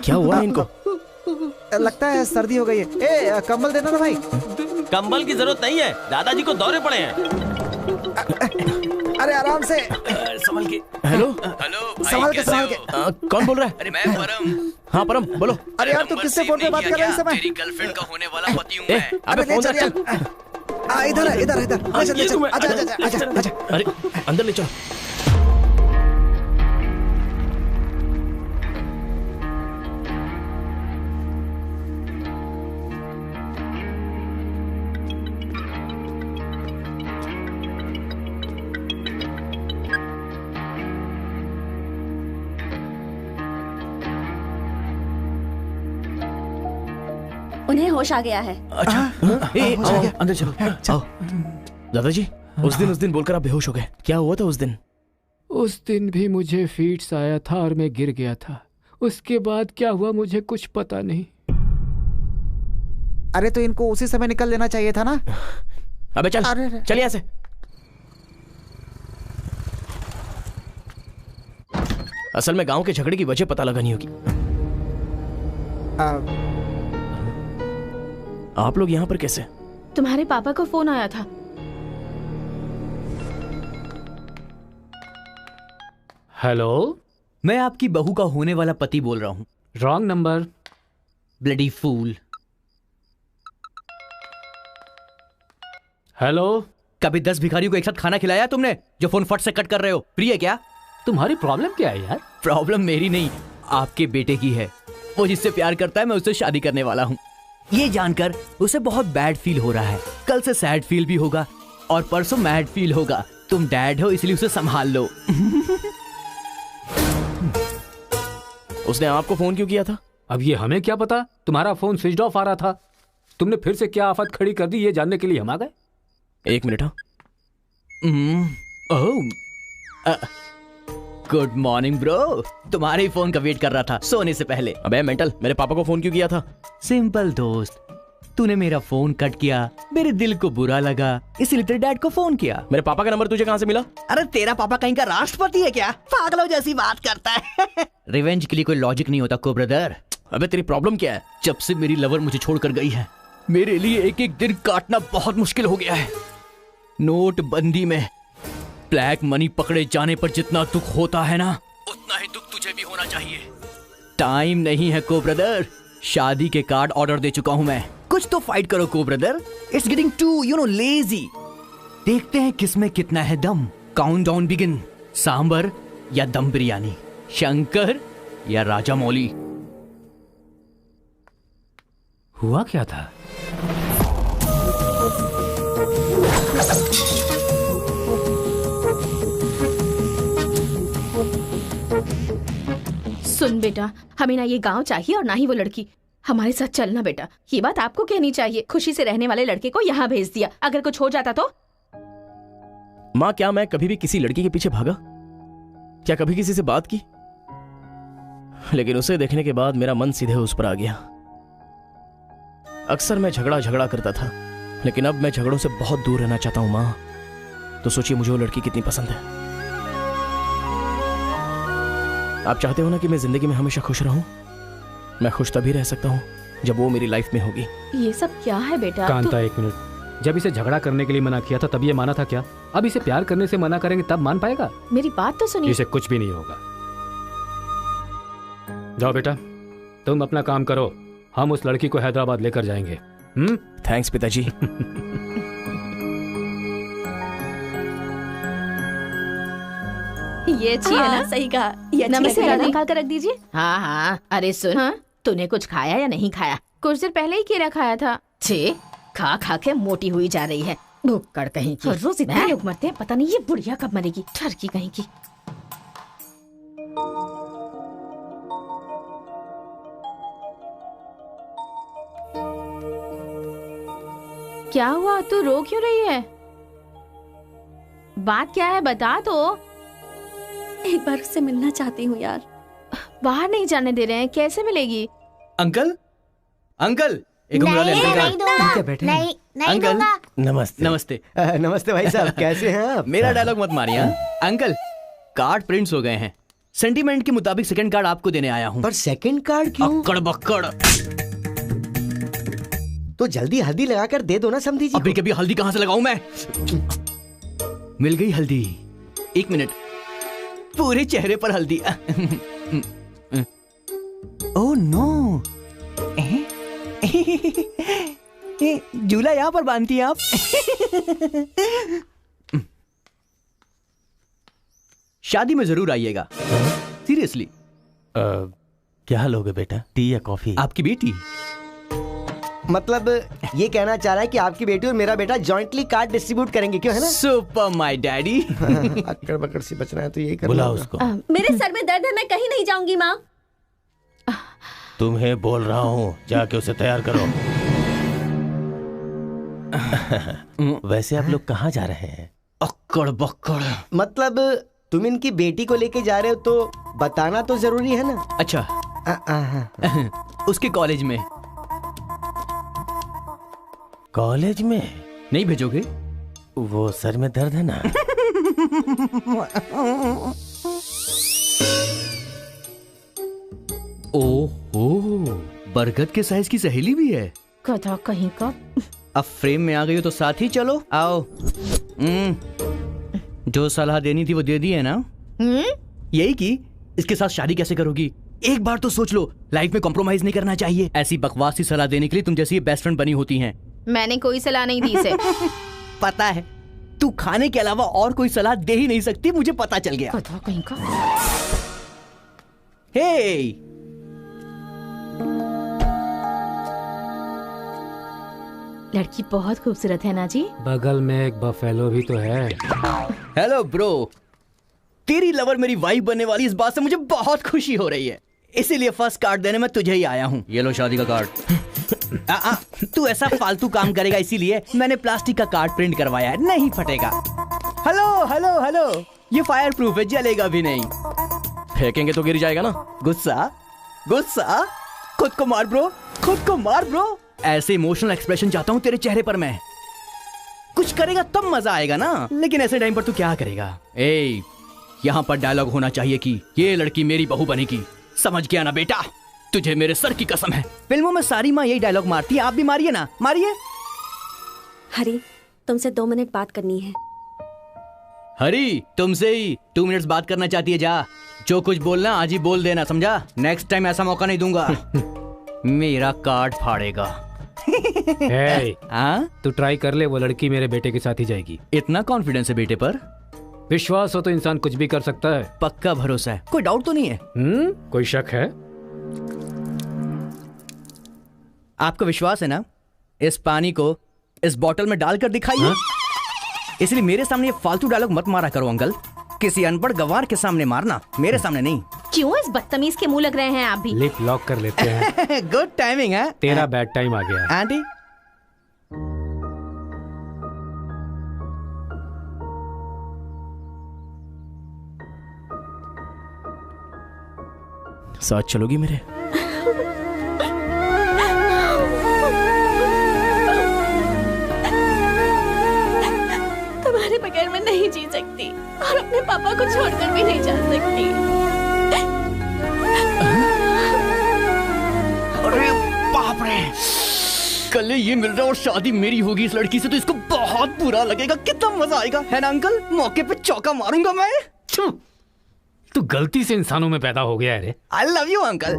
क्या हुआ इनको? लगता है सर्दी हो गई है। ए, कंबल देना ना भाई। कंबल की जरूरत नहीं है, दादाजी को दौरे पड़े हैं। अरे आराम से संभल के। हेलो संभल के संभल के। कौन बोल रहा है? अरे मैं परम। हाँ परम बोलो। अरे यार, तू किससे फोन पे बात कर रहा है इस समय? तेरी गर्लफ्रेंड का होने वाला पति हूँ मैं। अबे फोन रख। इधर है, इधर इधर। आजा। अरे अंदर ले चलो। उन्हें होश आ गया है। अच्छा आओ, अंदर चलो। आओ दादाजी, उस दिन बोलकर आप बेहोश हो गए, क्या हुआ था उस दिन? उस दिन भी मुझे फीट्स आया था और मैं गिर गया था। उसके बाद क्या हुआ मुझे कुछ पता नहीं। अरे तो इनको उसी समय निकल लेना चाहिए था ना। अबे चल चल यहाँ से। असल में गांव के झगड़े की वजह पता लगानी होगी। आप लोग यहाँ पर कैसे? तुम्हारे पापा को फोन आया था। हेलो, मैं आपकी बहू का होने वाला पति बोल रहा हूँ। Wrong number. Bloody fool. Hello, कभी 10 भिखारियों को एक साथ खाना खिलाया तुमने जो फोन फट से कट कर रहे हो? प्रिय है क्या? तुम्हारी प्रॉब्लम क्या है यार? प्रॉब्लम मेरी नहीं, आपके बेटे की है। वो जिससे प्यार करता है मैं उससे शादी करने वाला हूँ। ये जानकर उसे बहुत बैड फील हो रहा है। कल से सैड फील भी होगा और परसों मैड फील होगा। तुम डैड हो इसलिए उसे संभाल लो। उसने आपको फोन क्यों किया था? अब ये हमें क्या पता, तुम्हारा फोन स्विच ऑफ आ रहा था। तुमने फिर से क्या आफत खड़ी कर दी ये जानने के लिए हम आ गए। 1 मिनट। Good morning bro. तुम्हारे ही फोन का वेट कर रहा था सोने से पहले। अबे मेंटल, मेरे पापा को फोन क्यों किया था? सिंपल दोस्त, तूने मेरा फोन कट किया, मेरे दिल को बुरा लगा, इसलिए तेरे डैड को फोन किया। मेरे पापा का नंबर तुझे कहाँ से मिला? अरे तेरा पापा कहीं का राष्ट्रपति है क्या? पागलों जैसी बात करता है। रिवेंज के लिए कोई लॉजिक नहीं होता को ब्रदर। अबे तेरी प्रॉब्लम क्या है? जब से मेरी लवर मुझे छोड़कर गई है, मेरे लिए एक एक दिन काटना बहुत मुश्किल हो गया है। नोटबंदी में ब्लैक मनी पकड़े जाने पर जितना दुख होता है ना, उतना ही दुख तुझे भी होना चाहिए। टाइम नहीं है को ब्रदर। शादी के कार्ड ऑर्डर दे चुका हूं मैं। कुछ तो फाइट करो को brother. It's getting too lazy. देखते हैं किसमें कितना है दम। Countdown begin. सांबर या दम बिरयानी, शंकर या राजा मौली। हुआ क्या था? सुन बेटा, हमें ना ये गांव चाहिए और ना ही वो लड़की। हमारे साथ चलना बेटा। ये बात आपको कहनी चाहिए। खुशी से रहने वाले लड़के को यहाँ भेज दिया, अगर कुछ हो जाता तो? माँ, क्या मैं कभी भी किसी लड़की के पीछे भागा? क्या कभी किसी से बात की? लेकिन उसे देखने के बाद मेरा मन सीधे उस पर आ गया। अक्सर मैं झगड़ा करता था, लेकिन अब मैं झगड़ों से बहुत दूर रहना चाहता हूँ माँ। तो सोचिए मुझे वो लड़की कितनी पसंद है। आप चाहते हो ना कि मैं जिंदगी में हमेशा खुश रहूं? मैं खुश तभी रह सकता हूं जब वो मेरी लाइफ में होगी। ये सब क्या है बेटा? कांता, एक मिनट। जब इसे झगड़ा करने के लिए मना किया था तब ये माना था क्या? अब इसे प्यार करने से मना करेंगे तब मान पाएगा? मेरी बात तो सुनिए। इसे कुछ भी नहीं होगा। जाओ बेटा, तुम अपना काम करो। हम उस लड़की को हैदराबाद लेकर जाएंगे। थैंक्स पिताजी। ये अच्छी है ना? सही कहा। ये नमस्ते दादी। निकाल कर रख दीजिए। हाँ हाँ, अरे सुन, तूने कुछ खाया या नहीं खाया? कुछ देर पहले ही केला खाया था। छे, खा खा के मोटी हुई जा रही है। भुक्कड़ कहीं की। हर रोज इतने लोग मरते हैं, पता नहीं ये बुढ़िया कब मरेगी। ठरकी कहीं की। क्या हुआ? तू रो क्यों रही है? बात क्या है बता तो। एक बार उससे मिलना चाहती हूँ यार। बाहर नहीं जाने दे रहे हैं, कैसे मिलेगी? अंकल, अंकल, एक उम्र वाले अंकल का बैठे हैं। नहीं अंकल, नमस्ते। नमस्ते। नमस्ते भाई साहब, कैसे हैं आप? मेरा डायलॉग मत मारिए। अंकल, कार्ड प्रिंट्स हो गए हैं। सेंटीमेंट के मुताबिक सेकंड कार्ड आपको देने आया हूँ। पर सेकंड कार्ड क्यों? अक्कड़ बक्कड़। तो जल्दी हल्दी लगाकर दे दो ना समधी जी। अभी कभी हल्दी कहाँ से लगाऊं मैं? मिल गई हल्दी। 1 मिनट, पूरे चेहरे पर हल्दी। Oh no. ये झूला यहाँ पर बांधती हैं आप? शादी में जरूर आइएगा, सीरियसली। क्या लोगे बेटा, टी या कॉफी? आपकी बेटी मतलब ये कहना चाह रहा है कि आपकी बेटी और मेरा बेटा जॉइंटली कार्ड डिस्ट्रीब्यूट करेंगे, क्यों है ना? Super my daddy. अक्कड़ बक्कड़ सी बचना है तो यही करना बुला होगा। उसको। मेरे सर में दर्द है, मैं कहीं नहीं जाऊंगी माँ। तुम्हें बोल रहा हूँ, जाके उसे तैयार करो। वैसे आप लोग कहाँ जा रहे हैं? अक्कड़ बक्कड़। मतलब तुम इनकी बेटी को लेके जा रहे हो तो बताना तो जरूरी है ना? अच्छा। उसके कॉलेज में। कॉलेज में नहीं भेजोगे? वो सर में दर्द है ना। ओह, बरगद के साइज की सहेली भी है। गधा कहीं का। अब फ्रेम में आ गई हो तो साथ ही चलो, आओ। जो सलाह देनी थी वो दे दी है ना? यही कि इसके साथ शादी कैसे करोगी? एक बार तो सोच लो, लाइफ में कॉम्प्रोमाइज नहीं करना चाहिए। ऐसी बकवास सी सलाह देने के लिए तुम जैसी बेस्ट फ्रेंड बनी होती हैं। मैंने कोई सलाह नहीं दी इसे। पता है, तू खाने के अलावा और कोई सलाह दे ही नहीं सकती, मुझे पता चल गया। गधा कहीं का। हे, लड़की बहुत खूबसूरत है ना जी। बगल में एक बफेलो भी तो है। हेलो ब्रो, तेरी लवर मेरी वाइफ बनने वाली, इस बात से मुझे बहुत खुशी हो रही है। इसीलिए फर्स्ट कार्ड देने में तुझे ही आया हूँ। ये लो शादी का कार्ड। तू ऐसा फालतू काम करेगा इसीलिए मैंने प्लास्टिक का कार्ड प्रिंट करवाया है, नहीं फटेगा। हेलो हेलो हेलो, ये फायर प्रूफ है, जलेगा भी नहीं। फेंकेंगे तो गिर जाएगा ना। गुस्सा गुस्सा, खुद को मार ब्रो, खुद को मार ब्रो। ऐसे इमोशनल एक्सप्रेशन चाहता हूँ तेरे चेहरे पर मैं। कुछ करेगा तब मजा आएगा ना, लेकिन ऐसे टाइम पर तू क्या करेगा? ए, यहाँ पर डायलॉग होना चाहिए कि ये लड़की मेरी बहू बनेगी। समझ गया ना बेटा? तुझे मेरे सर की कसम है। फिल्मों में सारी माँ यही डायलॉग मारती है, आप भी मारिए ना, मारिए। हरी, तुमसे 2 मिनट बात करनी है। हरी, तुमसे ही 2 मिनट्स बात करना चाहती है? जा, जो कुछ बोलना आज ही बोल देना, समझा? नेक्स्ट टाइम ऐसा मौका नहीं दूंगा। मेरा कार्ड फाड़ेगा। तू ट्राई कर ले, वो लड़की मेरे बेटे के साथ ही जाएगी। इतना कॉन्फिडेंस है बेटे पर? विश्वास हो तो इंसान कुछ भी कर सकता है। पक्का भरोसा है, कोई डाउट तो नहीं है? कोई शक है? आपको विश्वास है ना? इस पानी को इस बोतल में डालकर दिखाइए। इसलिए मेरे सामने ये फालतू डायलॉग मत मारा करो अंकल। किसी अनपढ़ गवार के सामने मारना, मेरे सामने नहीं। क्यों इस बदतमीज के मुंह लग रहे हैं आप भी? लिप लॉक कर लेते हैं। गुड टाइमिंग है। तेरा बैड टाइम आ गया। आंटी, साथ चलोगी मेरे? तुम्हारे बगैर मैं नहीं जी सकती और अपने पापा को छोड़कर भी नहीं जा सकती। अरे बाप रे, कल ये मिल रहा और शादी मेरी होगी इस लड़की से, तो इसको बहुत बुरा लगेगा। कितना मजा आएगा, है ना अंकल? मौके पे चौका मारूंगा मैं। तू गलती से इंसानों में पैदा हो गया है रे। I love you uncle.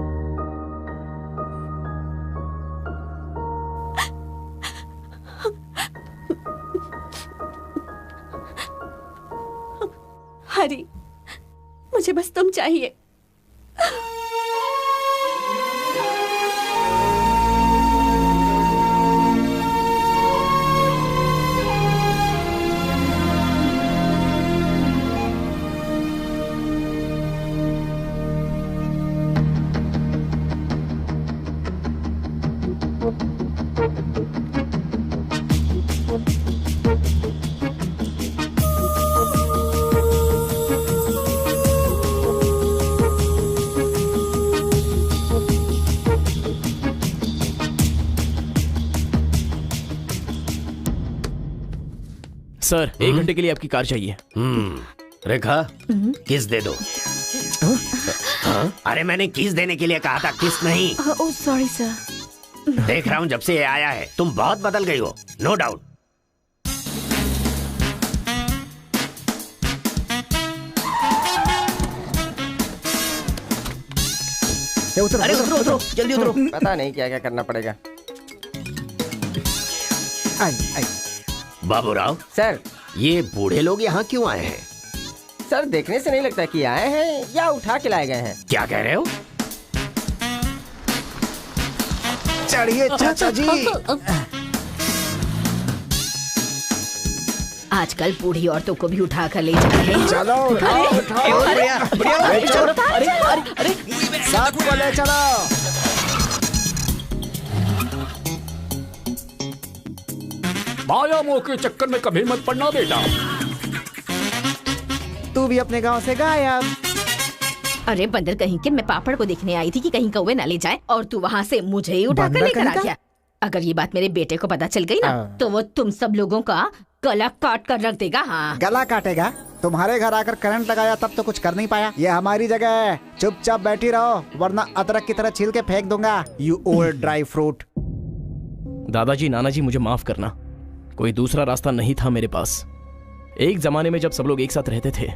Hari, मुझे बस तुम चाहिए। सर, 1 घंटे के लिए आपकी कार चाहिए। रेखा, किस दे दो। अरे मैंने किस देने के लिए कहा था, किस नहीं। Oh sorry sir. देख रहा हूँ जब से ये आया है तुम बहुत बदल गई हो, नो डाउट। उतरो, अरे उतरो उतरो, जल्दी उतरो। पता नहीं क्या क्या करना पड़ेगा। बाबूराव सर, ये बूढ़े लोग यहाँ क्यों आए हैं? सर देखने से नहीं लगता कि आए हैं या उठा के लाए गए हैं। क्या कह रहे हो? चढ़िए चाचा जी। आजकल बूढ़ी औरतों को भी उठा कर ले जा रहे हैं। चलो उठाओ उठाओ। अरे सबको ले चलो। माया मोह के चक्कर में कभी मत पड़ना बेटा। तू भी अपने गांव से गायब। अरे बंदर कहीं के, मैं पापड़ को देखने आई थी कि कहीं कौवे न ले जाए और तू वहाँ से मुझे ही उठा कर लेकर आ गया। अगर ये बात मेरे बेटे को पता चल गई ना तो वो तुम सब लोगों का गला काट कर रख देगा। हाँ, गला काटेगा? तुम्हारे घर आकर करंट लगाया तब तो कुछ कर नहीं पाया। ये हमारी जगह है, चुपचाप बैठी रहो वरना अदरक की तरह छील के फेंक दूंगा। You old dry fruit. दादाजी नानाजी मुझे माफ करना, कोई दूसरा रास्ता नहीं था मेरे पास। एक जमाने में जब सब लोग एक साथ रहते थे,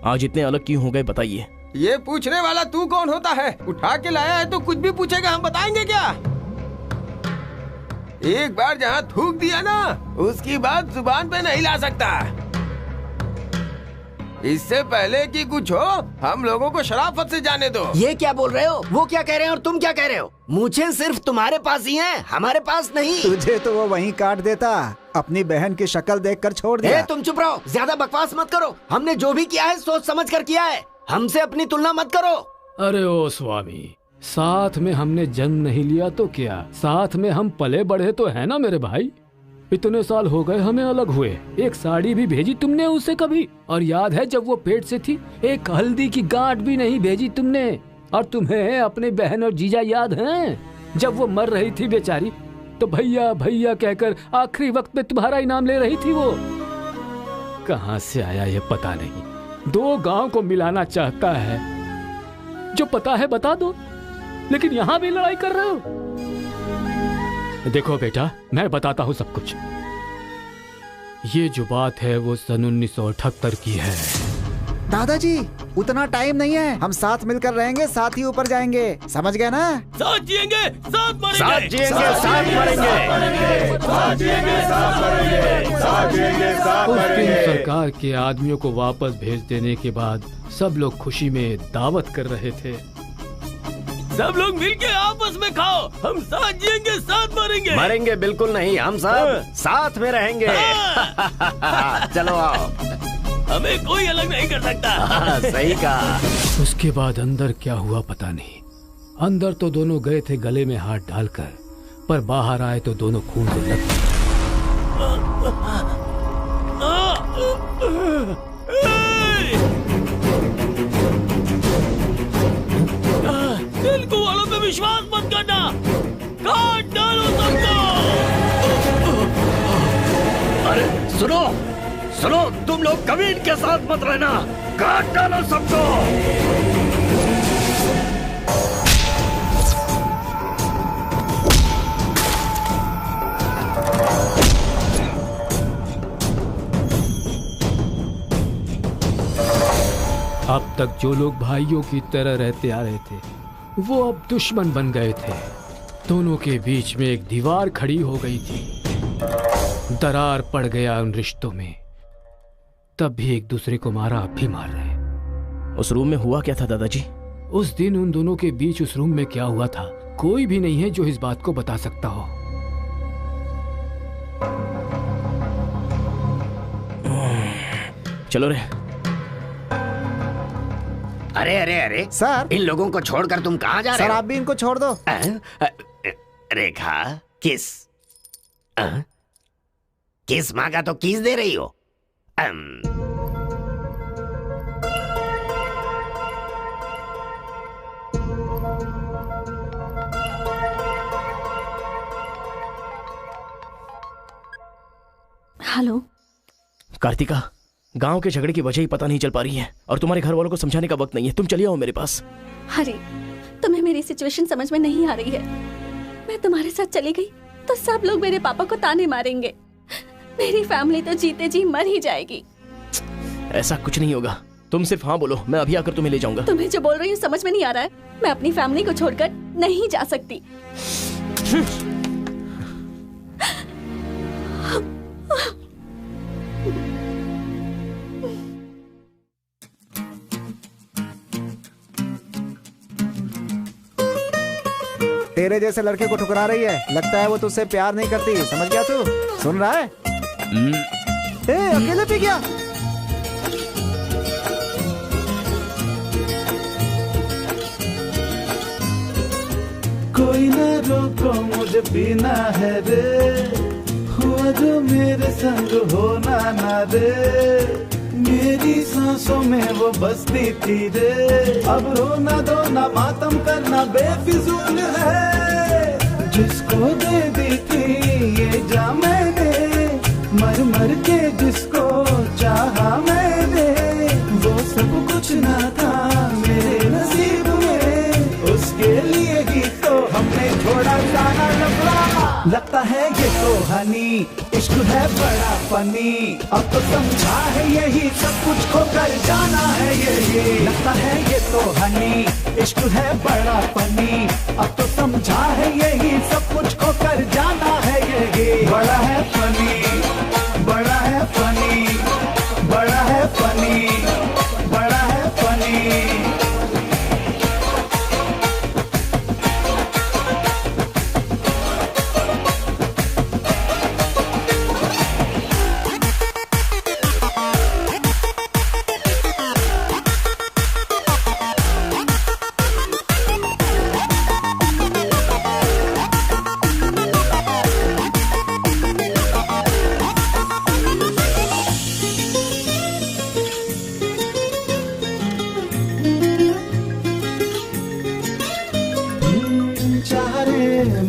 आज इतने अलग क्यों हो गए बताइए? ये पूछने वाला तू कौन होता है? उठा के लाया है तो कुछ भी पूछेगा, हम बताएंगे क्या? एक बार जहाँ थूक दिया ना, उसकी बात जुबान पे नहीं ला सकता। इससे पहले कि कुछ हो, हम लोगों को शराफत से जाने दो। ये क्या बोल रहे हो? वो क्या कह रहे हैं और तुम क्या कह रहे हो? मुझे सिर्फ तुम्हारे पास ही है, हमारे पास नहीं। तुझे तो वो वहीं काट देता, अपनी बहन की शक्ल देखकर छोड़ दिया। तुम चुप रहो, ज्यादा बकवास मत करो। हमने जो भी किया है सोच समझ कर किया है, हमसे अपनी तुलना मत करो। अरे ओ स्वामी, साथ में हमने जन्म नहीं लिया तो क्या, साथ में हम पले बढ़े तो है ना मेरे भाई। इतने साल हो गए हमें अलग हुए, एक साड़ी भी भेजी तुमने उसे कभी? और याद है जब वो पेट से थी, एक हल्दी की गांठ भी नहीं भेजी तुमने। और तुम्हें अपने बहन और जीजा याद हैं? जब वो मर रही थी बेचारी, तो भैया भैया कहकर आखिरी वक्त में तुम्हारा इनाम ले रही थी। वो कहाँ से आया ये पता नहीं। दो गांव को मिलाना चाहता है, जो पता है बता दो, लेकिन यहाँ भी लड़ाई कर रहे हो। देखो बेटा, मैं बताता हूँ सब कुछ। ये जो बात है वो सन 1978 की है। दादाजी उतना टाइम नहीं है, हम साथ मिलकर रहेंगे, साथ ही ऊपर जाएंगे, समझ गए ना? साथ जिएंगे, साथ मरेंगे, साथ जिएंगे, साथ मरेंगे, साथ जिएंगे, साथ मरेंगे, साथ जिएंगे, साथ उस दिन मरेंगे। सरकार के आदमियों को वापस भेज देने के बाद सब लोग खुशी में दावत कर रहे थे। सब लोग मिलके आपस में खाओ, हम साथ जिएंगे, साथ मरेंगे। मरेंगे बिल्कुल नहीं, हम सब साथ में रहेंगे। चलो आओ, हमें कोई अलग नहीं कर सकता। सही कहा। उसके बाद अंदर क्या हुआ पता नहीं। अंदर तो दोनों गए थे गले में हाथ डालकर, पर बाहर आए तो दोनों खून से लग। तेलुगु वालों पे विश्वास मत करना, काट डालो सबको। अरे सुनो सुनो, तुम लोग कभी इनके साथ मत रहना, काट डालो सबको। अब तक जो लोग भाइयों की तरह रहते आ रहे थे, वो अब दुश्मन बन गए थे। दोनों के बीच में एक दीवार खड़ी हो गई थी। दरार पड़ गया उन रिश्तों में। तब भी एक दूसरे को मारा, अब भी मार रहे। उस रूम में हुआ क्या था दादाजी? उस दिन उन दोनों के बीच उस रूम में क्या हुआ था, कोई भी नहीं है जो इस बात को बता सकता हो। चलो रे। अरे अरे अरे सर, इन लोगों को छोड़कर तुम कहाँ जा रहे सर हो? आप भी इनको छोड़ दो। रेखा, किस किस मांगा तो किस दे रही हो? हेलो कार्तिका, गांव के झगड़े की वजह ही पता नहीं चल पा रही है और तुम्हारे घर वालों को समझाने का वक्त नहीं है। तुम चलिए आओ मेरे पास। हरी, तुम्हें मेरी सिचुएशन समझ में नहीं आ रही है। मैं तुम्हारे साथ चली गई तो सब लोग मेरे पापा को ताने मारेंगे। मेरी फैमिली तो जीते जी मर ही जाएगी। ऐसा कुछ नहीं होगा, तुम सिर्फ हाँ बोलो, मैं अभी आकर तुम्हें ले जाऊंगा। तुम्हें जो बोल रही हूँ समझ में नहीं आ रहा है। मैं अपनी फैमिली को छोड़कर नहीं जा सकती। जैसे लड़के को ठुकरा रही है। लगता है वो तुझसे प्यार नहीं करती। समझ गया तू? सुन रहा है? अकेले पी गया। कोई ना रोको मुझे पीना है रे, हुआ जो मेरे संग होना ना रे। मेरी सांसों में वो बसती थी रे, अब रोना धोना मातम करना बेफिजूल है। जिसको दे दी थी ये जा मैंने, मर मर के जिसको चाहा मैंने, वो सब कुछ ना था मेरे नसीब में। उसके लिए ही तो हमने छोड़ा जाना लफड़ा। लगता है ये तो हनी, इश्क है बड़ा फनी। अब तो समझा है यही सब कुछ खो कर जाना है यही। लगता है ये तो हनी, इश्क है बड़ा फनी। अब तो समझा है यही सब कुछ खो कर जाना है यही। बड़ा है फनी, बड़ा है फनी, बड़ा है फनी, बड़ा है फनी।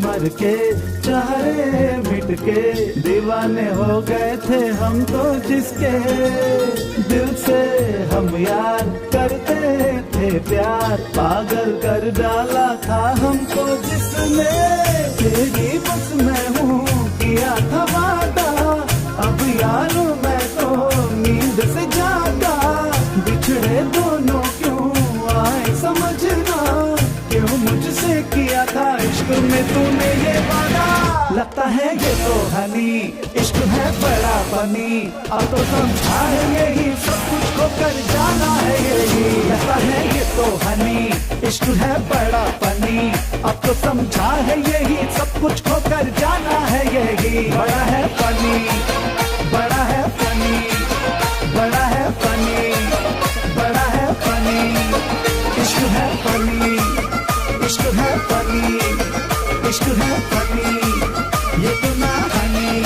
मर के चाहे मिट के, दीवाने हो गए थे हम तो जिसके। दिल से हम यार करते थे प्यार, पागल कर डाला था हमको जिसने। तेरी बस मैं हूँ किया था वादा, अब यार मैं तो नींद से जागा। बिछड़े दोनों क्यों आए समझना, क्यों मुझसे किया था इश्क में तूने ये वादा। लगता है ये तो हनी, इश्क है बड़ा फनी। अब तो समझा है यही सब कुछ खो कर जाना है यही। लगता है ये तो हनी, इश्क है बड़ा फनी। अब तो समझा है यही सब कुछ खो कर जाना है यही। बड़ा है फनी, बड़ा है फनी, बड़ा है फनी, बड़ा है फनी। इश्क है फनी, इश्क है फनी, इश्क है फनी। ये तो ना हनी,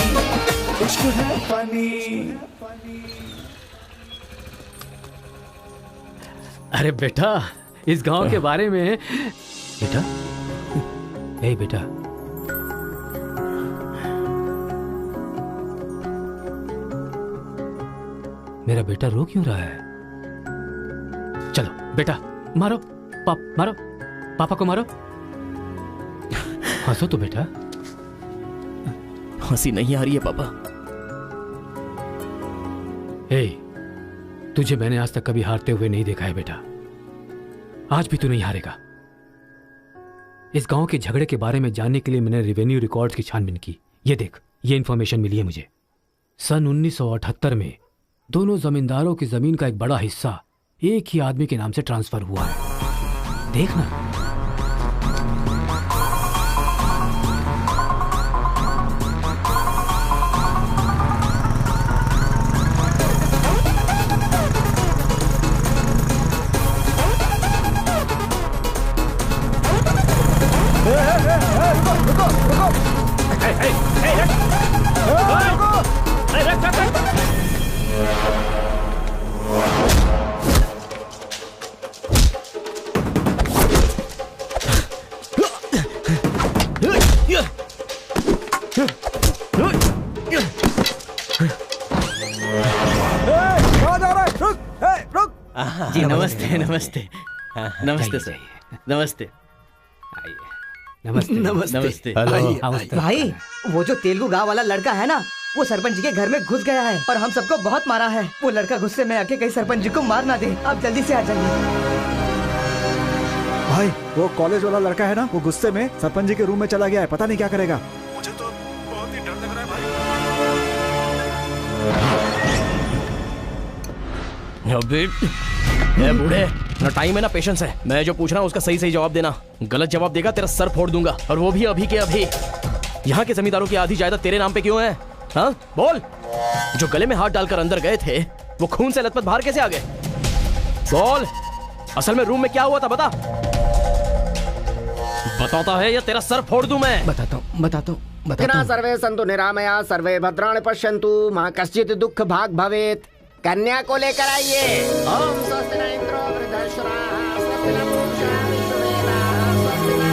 इश्क है फनी। अरे बेटा, इस गांव के बारे में। बेटा, ए बेटा, मेरा बेटा रो क्यों रहा है? चलो बेटा, मारो मारो, पापा को मारो। हंसो तो बेटा। हंसी नहीं आ रही है पापा। ए, तुझे मैंने आज तक कभी हारते हुए नहीं देखा है बेटा। आज भी तू नहीं हारेगा। इस गांव के झगड़े के बारे में जानने के लिए मैंने रेवेन्यू रिकॉर्ड्स की छानबीन की। ये देख, ये इंफॉर्मेशन मिली है मुझे। सन 1978 में दोनों जमींदारों की जमीन का एक बड़ा हिस्सा एक ही आदमी के नाम से ट्रांसफर हुआ है। देखना। जी नमस्ते नमस्ते नमस्ते सर, नमस्ते नमस्ते नमस्ते। भाई, वो जो तेलुगु गाँव वाला लड़का है ना, वो सरपंच जी के घर में घुस गया है और हम सबको बहुत मारा है। वो लड़का गुस्से में आके कहीं सरपंच जी को मार ना दे। आप जल्दी से आ जाइए। भाई, वो कॉलेज वाला लड़का है ना, वो गुस्से में सरपंच जी के रूम में चला गया है। पता नहीं क्या करेगा। मुझे तो बहुत ही डर लग रहा है भाई। अबे, ए बूढ़े, ना टाइम है ना पेशेंस है। मैं जो पूछ रहा हूँ उसका सही सही जवाब देना। गलत जवाब देगा तेरा सर फोड़ दूंगा, और वो भी अभी के अभी। यहाँ के जमींदारों की आधी जायदाद तेरे नाम पे क्यों है? हाँ बोल। जो गले में हाथ डालकर अंदर गए थे वो खून से लथपथ बाहर कैसे आ गए? बोल, असल में रूम में क्या हुआ था बता। बताता है या तेरा सर फोड़ दूं मैं? बताता हूँ। सर्वे संतु निरामया सर्वे भद्राणि पश्यन्तु मां कश्चित् दुख भाग भवेत। कन्या को लेकर आइए। ओम स्वस्ति न इंद्रो वृद्धश्रवाः स्वस्ति न पूषा विश्ववेदाः स्वस्ति न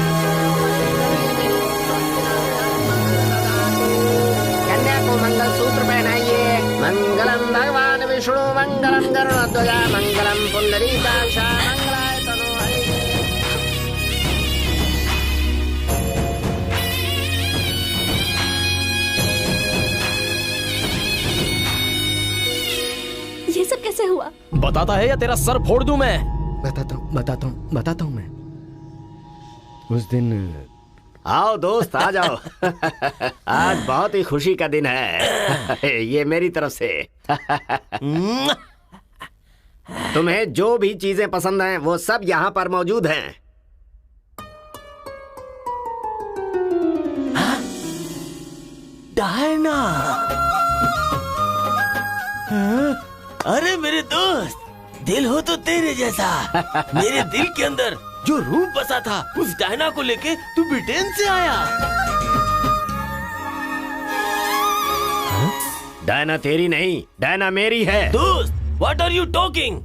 कन्या को मंगल सूत्र पहनाइए। मंगलम भगवान विष्णु मंगलम गरुड़ध्वज मंगलम पुंडरीकाक्ष मंगलाय तनो हरिः। ये सब कैसे हुआ? बताता है या तेरा सर फोड़ दूं मैं? बताता हूँ मैं। उस दिन आओ दोस्त आ जाओ। आज बहुत ही खुशी का दिन है। ये मेरी तरफ से। तुम्हें जो भी चीजें पसंद हैं वो सब यहाँ पर मौजूद हैं। डायना, अरे मेरे दोस्त, दिल हो तो तेरे जैसा। मेरे दिल के अंदर जो रूप बसा था उस डायना को लेके तू ब्रिटेन से आया। डायना तेरी नहीं, डायना मेरी है। दोस्त, व्हाट आर यू टॉकिंग?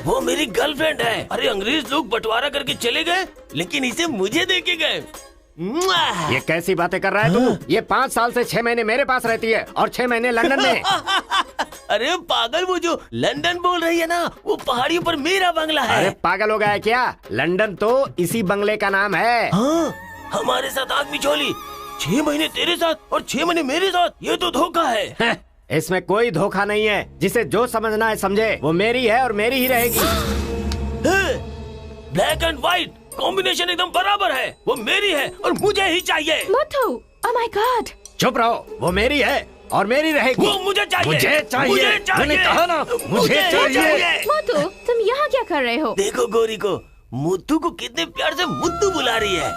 वो मेरी गर्लफ्रेंड है। अरे अंग्रेज लोग बंटवारा करके चले गए, लेकिन इसे मुझे दे के गए। ये कैसी बातें कर रहा है तू? ये 5 साल से 6 महीने मेरे पास रहती है और 6 महीने लंदन में। अरे पागल, वो जो लंदन बोल रही है ना, वो पहाड़ियों पर मेरा बंगला है। अरे पागल हो गया है क्या? लंदन तो इसी बंगले का नाम है। हाँ, हमारे साथ आग बिछोली। 6 महीने तेरे साथ और 6 महीने मेरे साथ, ये तो धोखा है। इसमें कोई धोखा नहीं है। जिसे जो समझना है समझे। वो मेरी है और मेरी ही रहेगी। ब्लैक एंड व्हाइट कॉम्बिनेशन एकदम बराबर है। वो मेरी है और मुझे ही चाहिए। मोटू, ओह माय गॉड। चुप रहो, वो मेरी है और मेरी रहेगी। वो मुझे चाहिए। मुझे चाहिए। मैंने कहा ना, मुझे चाहिए। मोटू, तुम यहाँ क्या कर रहे हो? देखो गोरी को, मुद्दू को कितने प्यार से मुद्दू बुला रही है।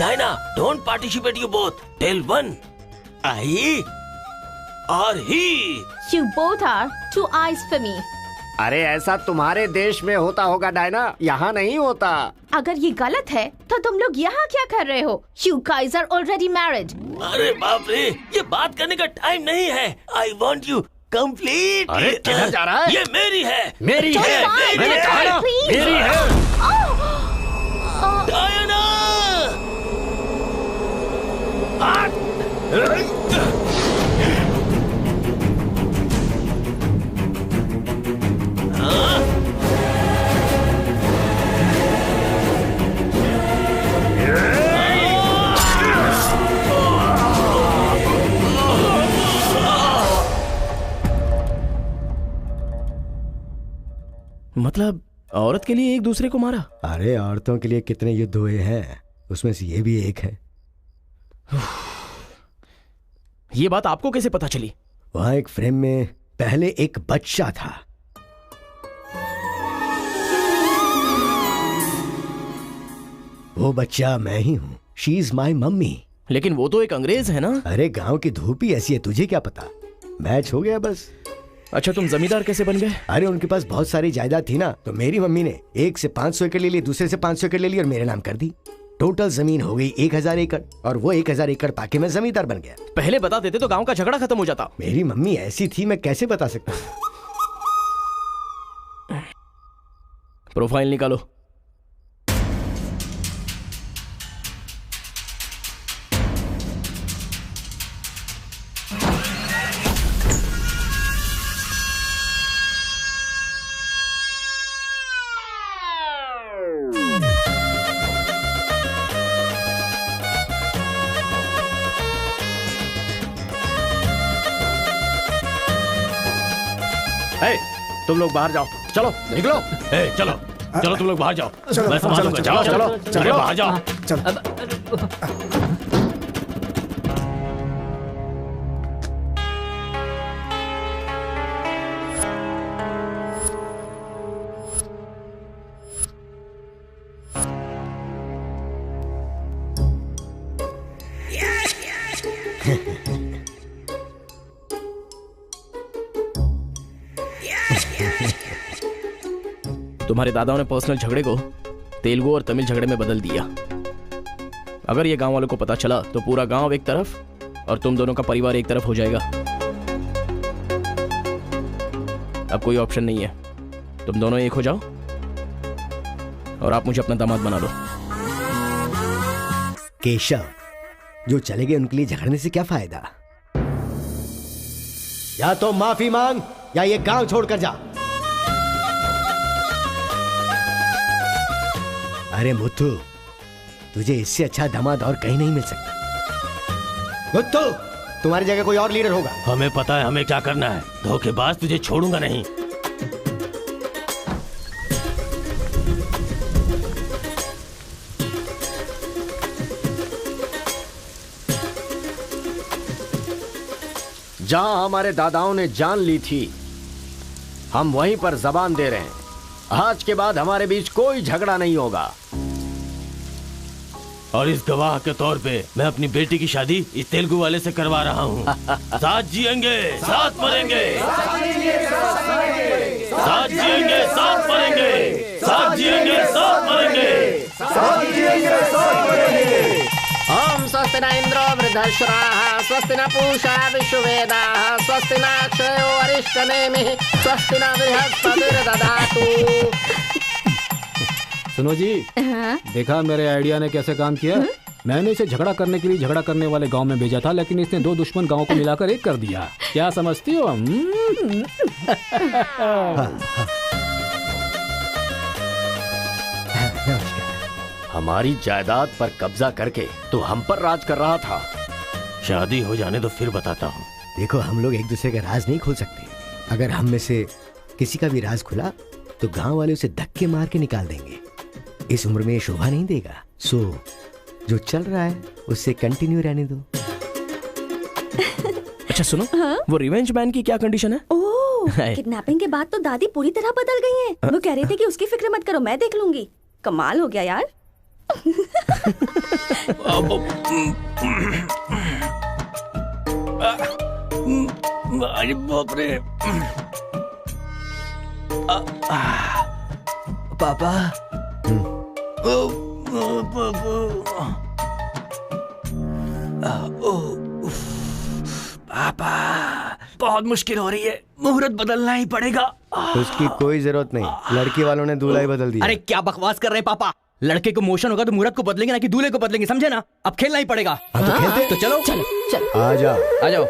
Diana, don't participate you both. Tell one, I और he. You both are two eyes for me. अरे ऐसा तुम्हारे देश में होता होगा डायना, यहाँ नहीं होता। अगर ये गलत है तो तुम लोग यहाँ क्या कर रहे हो? You guys are already married. अरे बाप रे, ये बात करने का टाइम नहीं है। I want you complete. अरे किधर जा रहा है? ये मेरी है। मेरी है। मैंने कहा ना, मेरी है। डायना! मतलब औरत के लिए एक दूसरे को मारा? अरे औरतों के लिए कितने युद्ध हुए हैं, उसमें से ये भी एक है। ये बात आपको कैसे पता चली? वहां एक फ्रेम में पहले एक बच्चा था। वो बच्चा मैं ही हूँ। She is my mummy. लेकिन वो तो एक अंग्रेज है ना? अरे गांव की धूप ही ऐसी है, तुझे क्या पता। मैच हो गया बस। अच्छा, तुम जमींदार कैसे बन गए? अरे उनके पास बहुत सारी जायदाद थी ना, तो मेरी मम्मी ने एक से 500 एकड़ ले ली, दूसरे से 500 एकड़ ले ली और मेरे नाम कर दी। टोटल जमीन हो गई 1000 एकड़ और वो 1000 एकड़ पाके मैं जमींदार बन गया। पहले बता देते तो गांव का झगड़ा खत्म हो जाता। मेरी मम्मी ऐसी थी, मैं कैसे बता सकता हूँ। प्रोफाइल निकालो। तुम लोग बाहर जाओ, चलो निकलो। चलो चलो, तुम लोग बाहर जाओ, मैं संभालूंगा। जाओ चलो बाहर जाओ। तुम्हारे दादाओं ने पर्सनल झगड़े को तेलुगु और तमिल झगड़े में बदल दिया। अगर ये गांव वालों को पता चला तो पूरा गांव एक तरफ और तुम दोनों का परिवार एक तरफ हो जाएगा। अब कोई ऑप्शन नहीं है, तुम दोनों एक हो जाओ और आप मुझे अपना दामाद बना दो। केशव, जो चले गए उनके लिए झगड़ने से क्या फायदा? या तो माफी मांग या ये गांव छोड़कर जा। अरे मुत्तू, तुझे इससे अच्छा दामाद और कहीं नहीं मिल सकता। मुत्तू, तुम्हारी जगह कोई और लीडर होगा। हमें पता है हमें क्या करना है। धोखेबाज, तुझे छोड़ूंगा नहीं। जहां हमारे दादाओं ने जान ली थी, हम वहीं पर जबान दे रहे हैं। आज के बाद हमारे बीच कोई झगड़ा नहीं होगा। और इस गवाह के तौर पे मैं अपनी बेटी की शादी इस तेलुगु वाले से करवा रहा हूँ। साथ जिएंगे, साथ मरेंगे, साथ जिएंगे, साथ मरेंगे, साथ जिएंगे, साथ मरेंगे, साथ जिएंगे, साथ मरेंगे। ओम स्वस्ति न इंद्रो वृद्धश्राः स्वस्ति न पूषा विश्ववेदाः स्वस्ति न अक्षयो अरिष्टनेमिः स्वस्ति न बृहस्पतिर्दधातु। सुनो जी, देखा मेरे आइडिया ने कैसे काम किया? मैंने इसे झगड़ा करने के लिए झगड़ा करने वाले गांव में भेजा था, लेकिन इसने दो दुश्मन गांवों को मिलाकर एक कर दिया। क्या समझती हो? हमारी जायदाद पर कब्जा करके तो हम पर राज कर रहा था। शादी हो जाने तो फिर बताता हूँ। देखो, हम लोग एक दूसरे का राज नहीं खोल सकते। अगर हम में से किसी का भी राज खुला तो गांव वाले उसे धक्के मार के निकाल देंगे। इस उम्र में ये शोभा नहीं देगा। सो जो चल रहा है उससे कंटिन्यू रहने दो। अच्छा सुनो, वो रिवेंज मैन की क्या कंडीशन है? ओह, किडनैपिंग के बाद तो दादी पूरी तरह बदल गई हैं। वो कह रहे थे कि उसकी फिक्र मत करो, मैं देख लूंगी। कमाल हो गया यार। अरे बाप रे। पापा, पापा, बहुत मुश्किल हो रही है। मुहूर्त बदलना ही पड़ेगा। उसकी कोई जरूरत नहीं, लड़की वालों ने दूल्हा ही बदल दिया। अरे क्या बकवास कर रहे हैं पापा? लड़के को मोशन होगा तो मुहूर्त को बदलेंगे ना कि दूल्हे को बदलेंगे, समझे ना? अब खेलना ही पड़ेगा। तो चलो चलो चलो, आ जाओ, आ जाओ।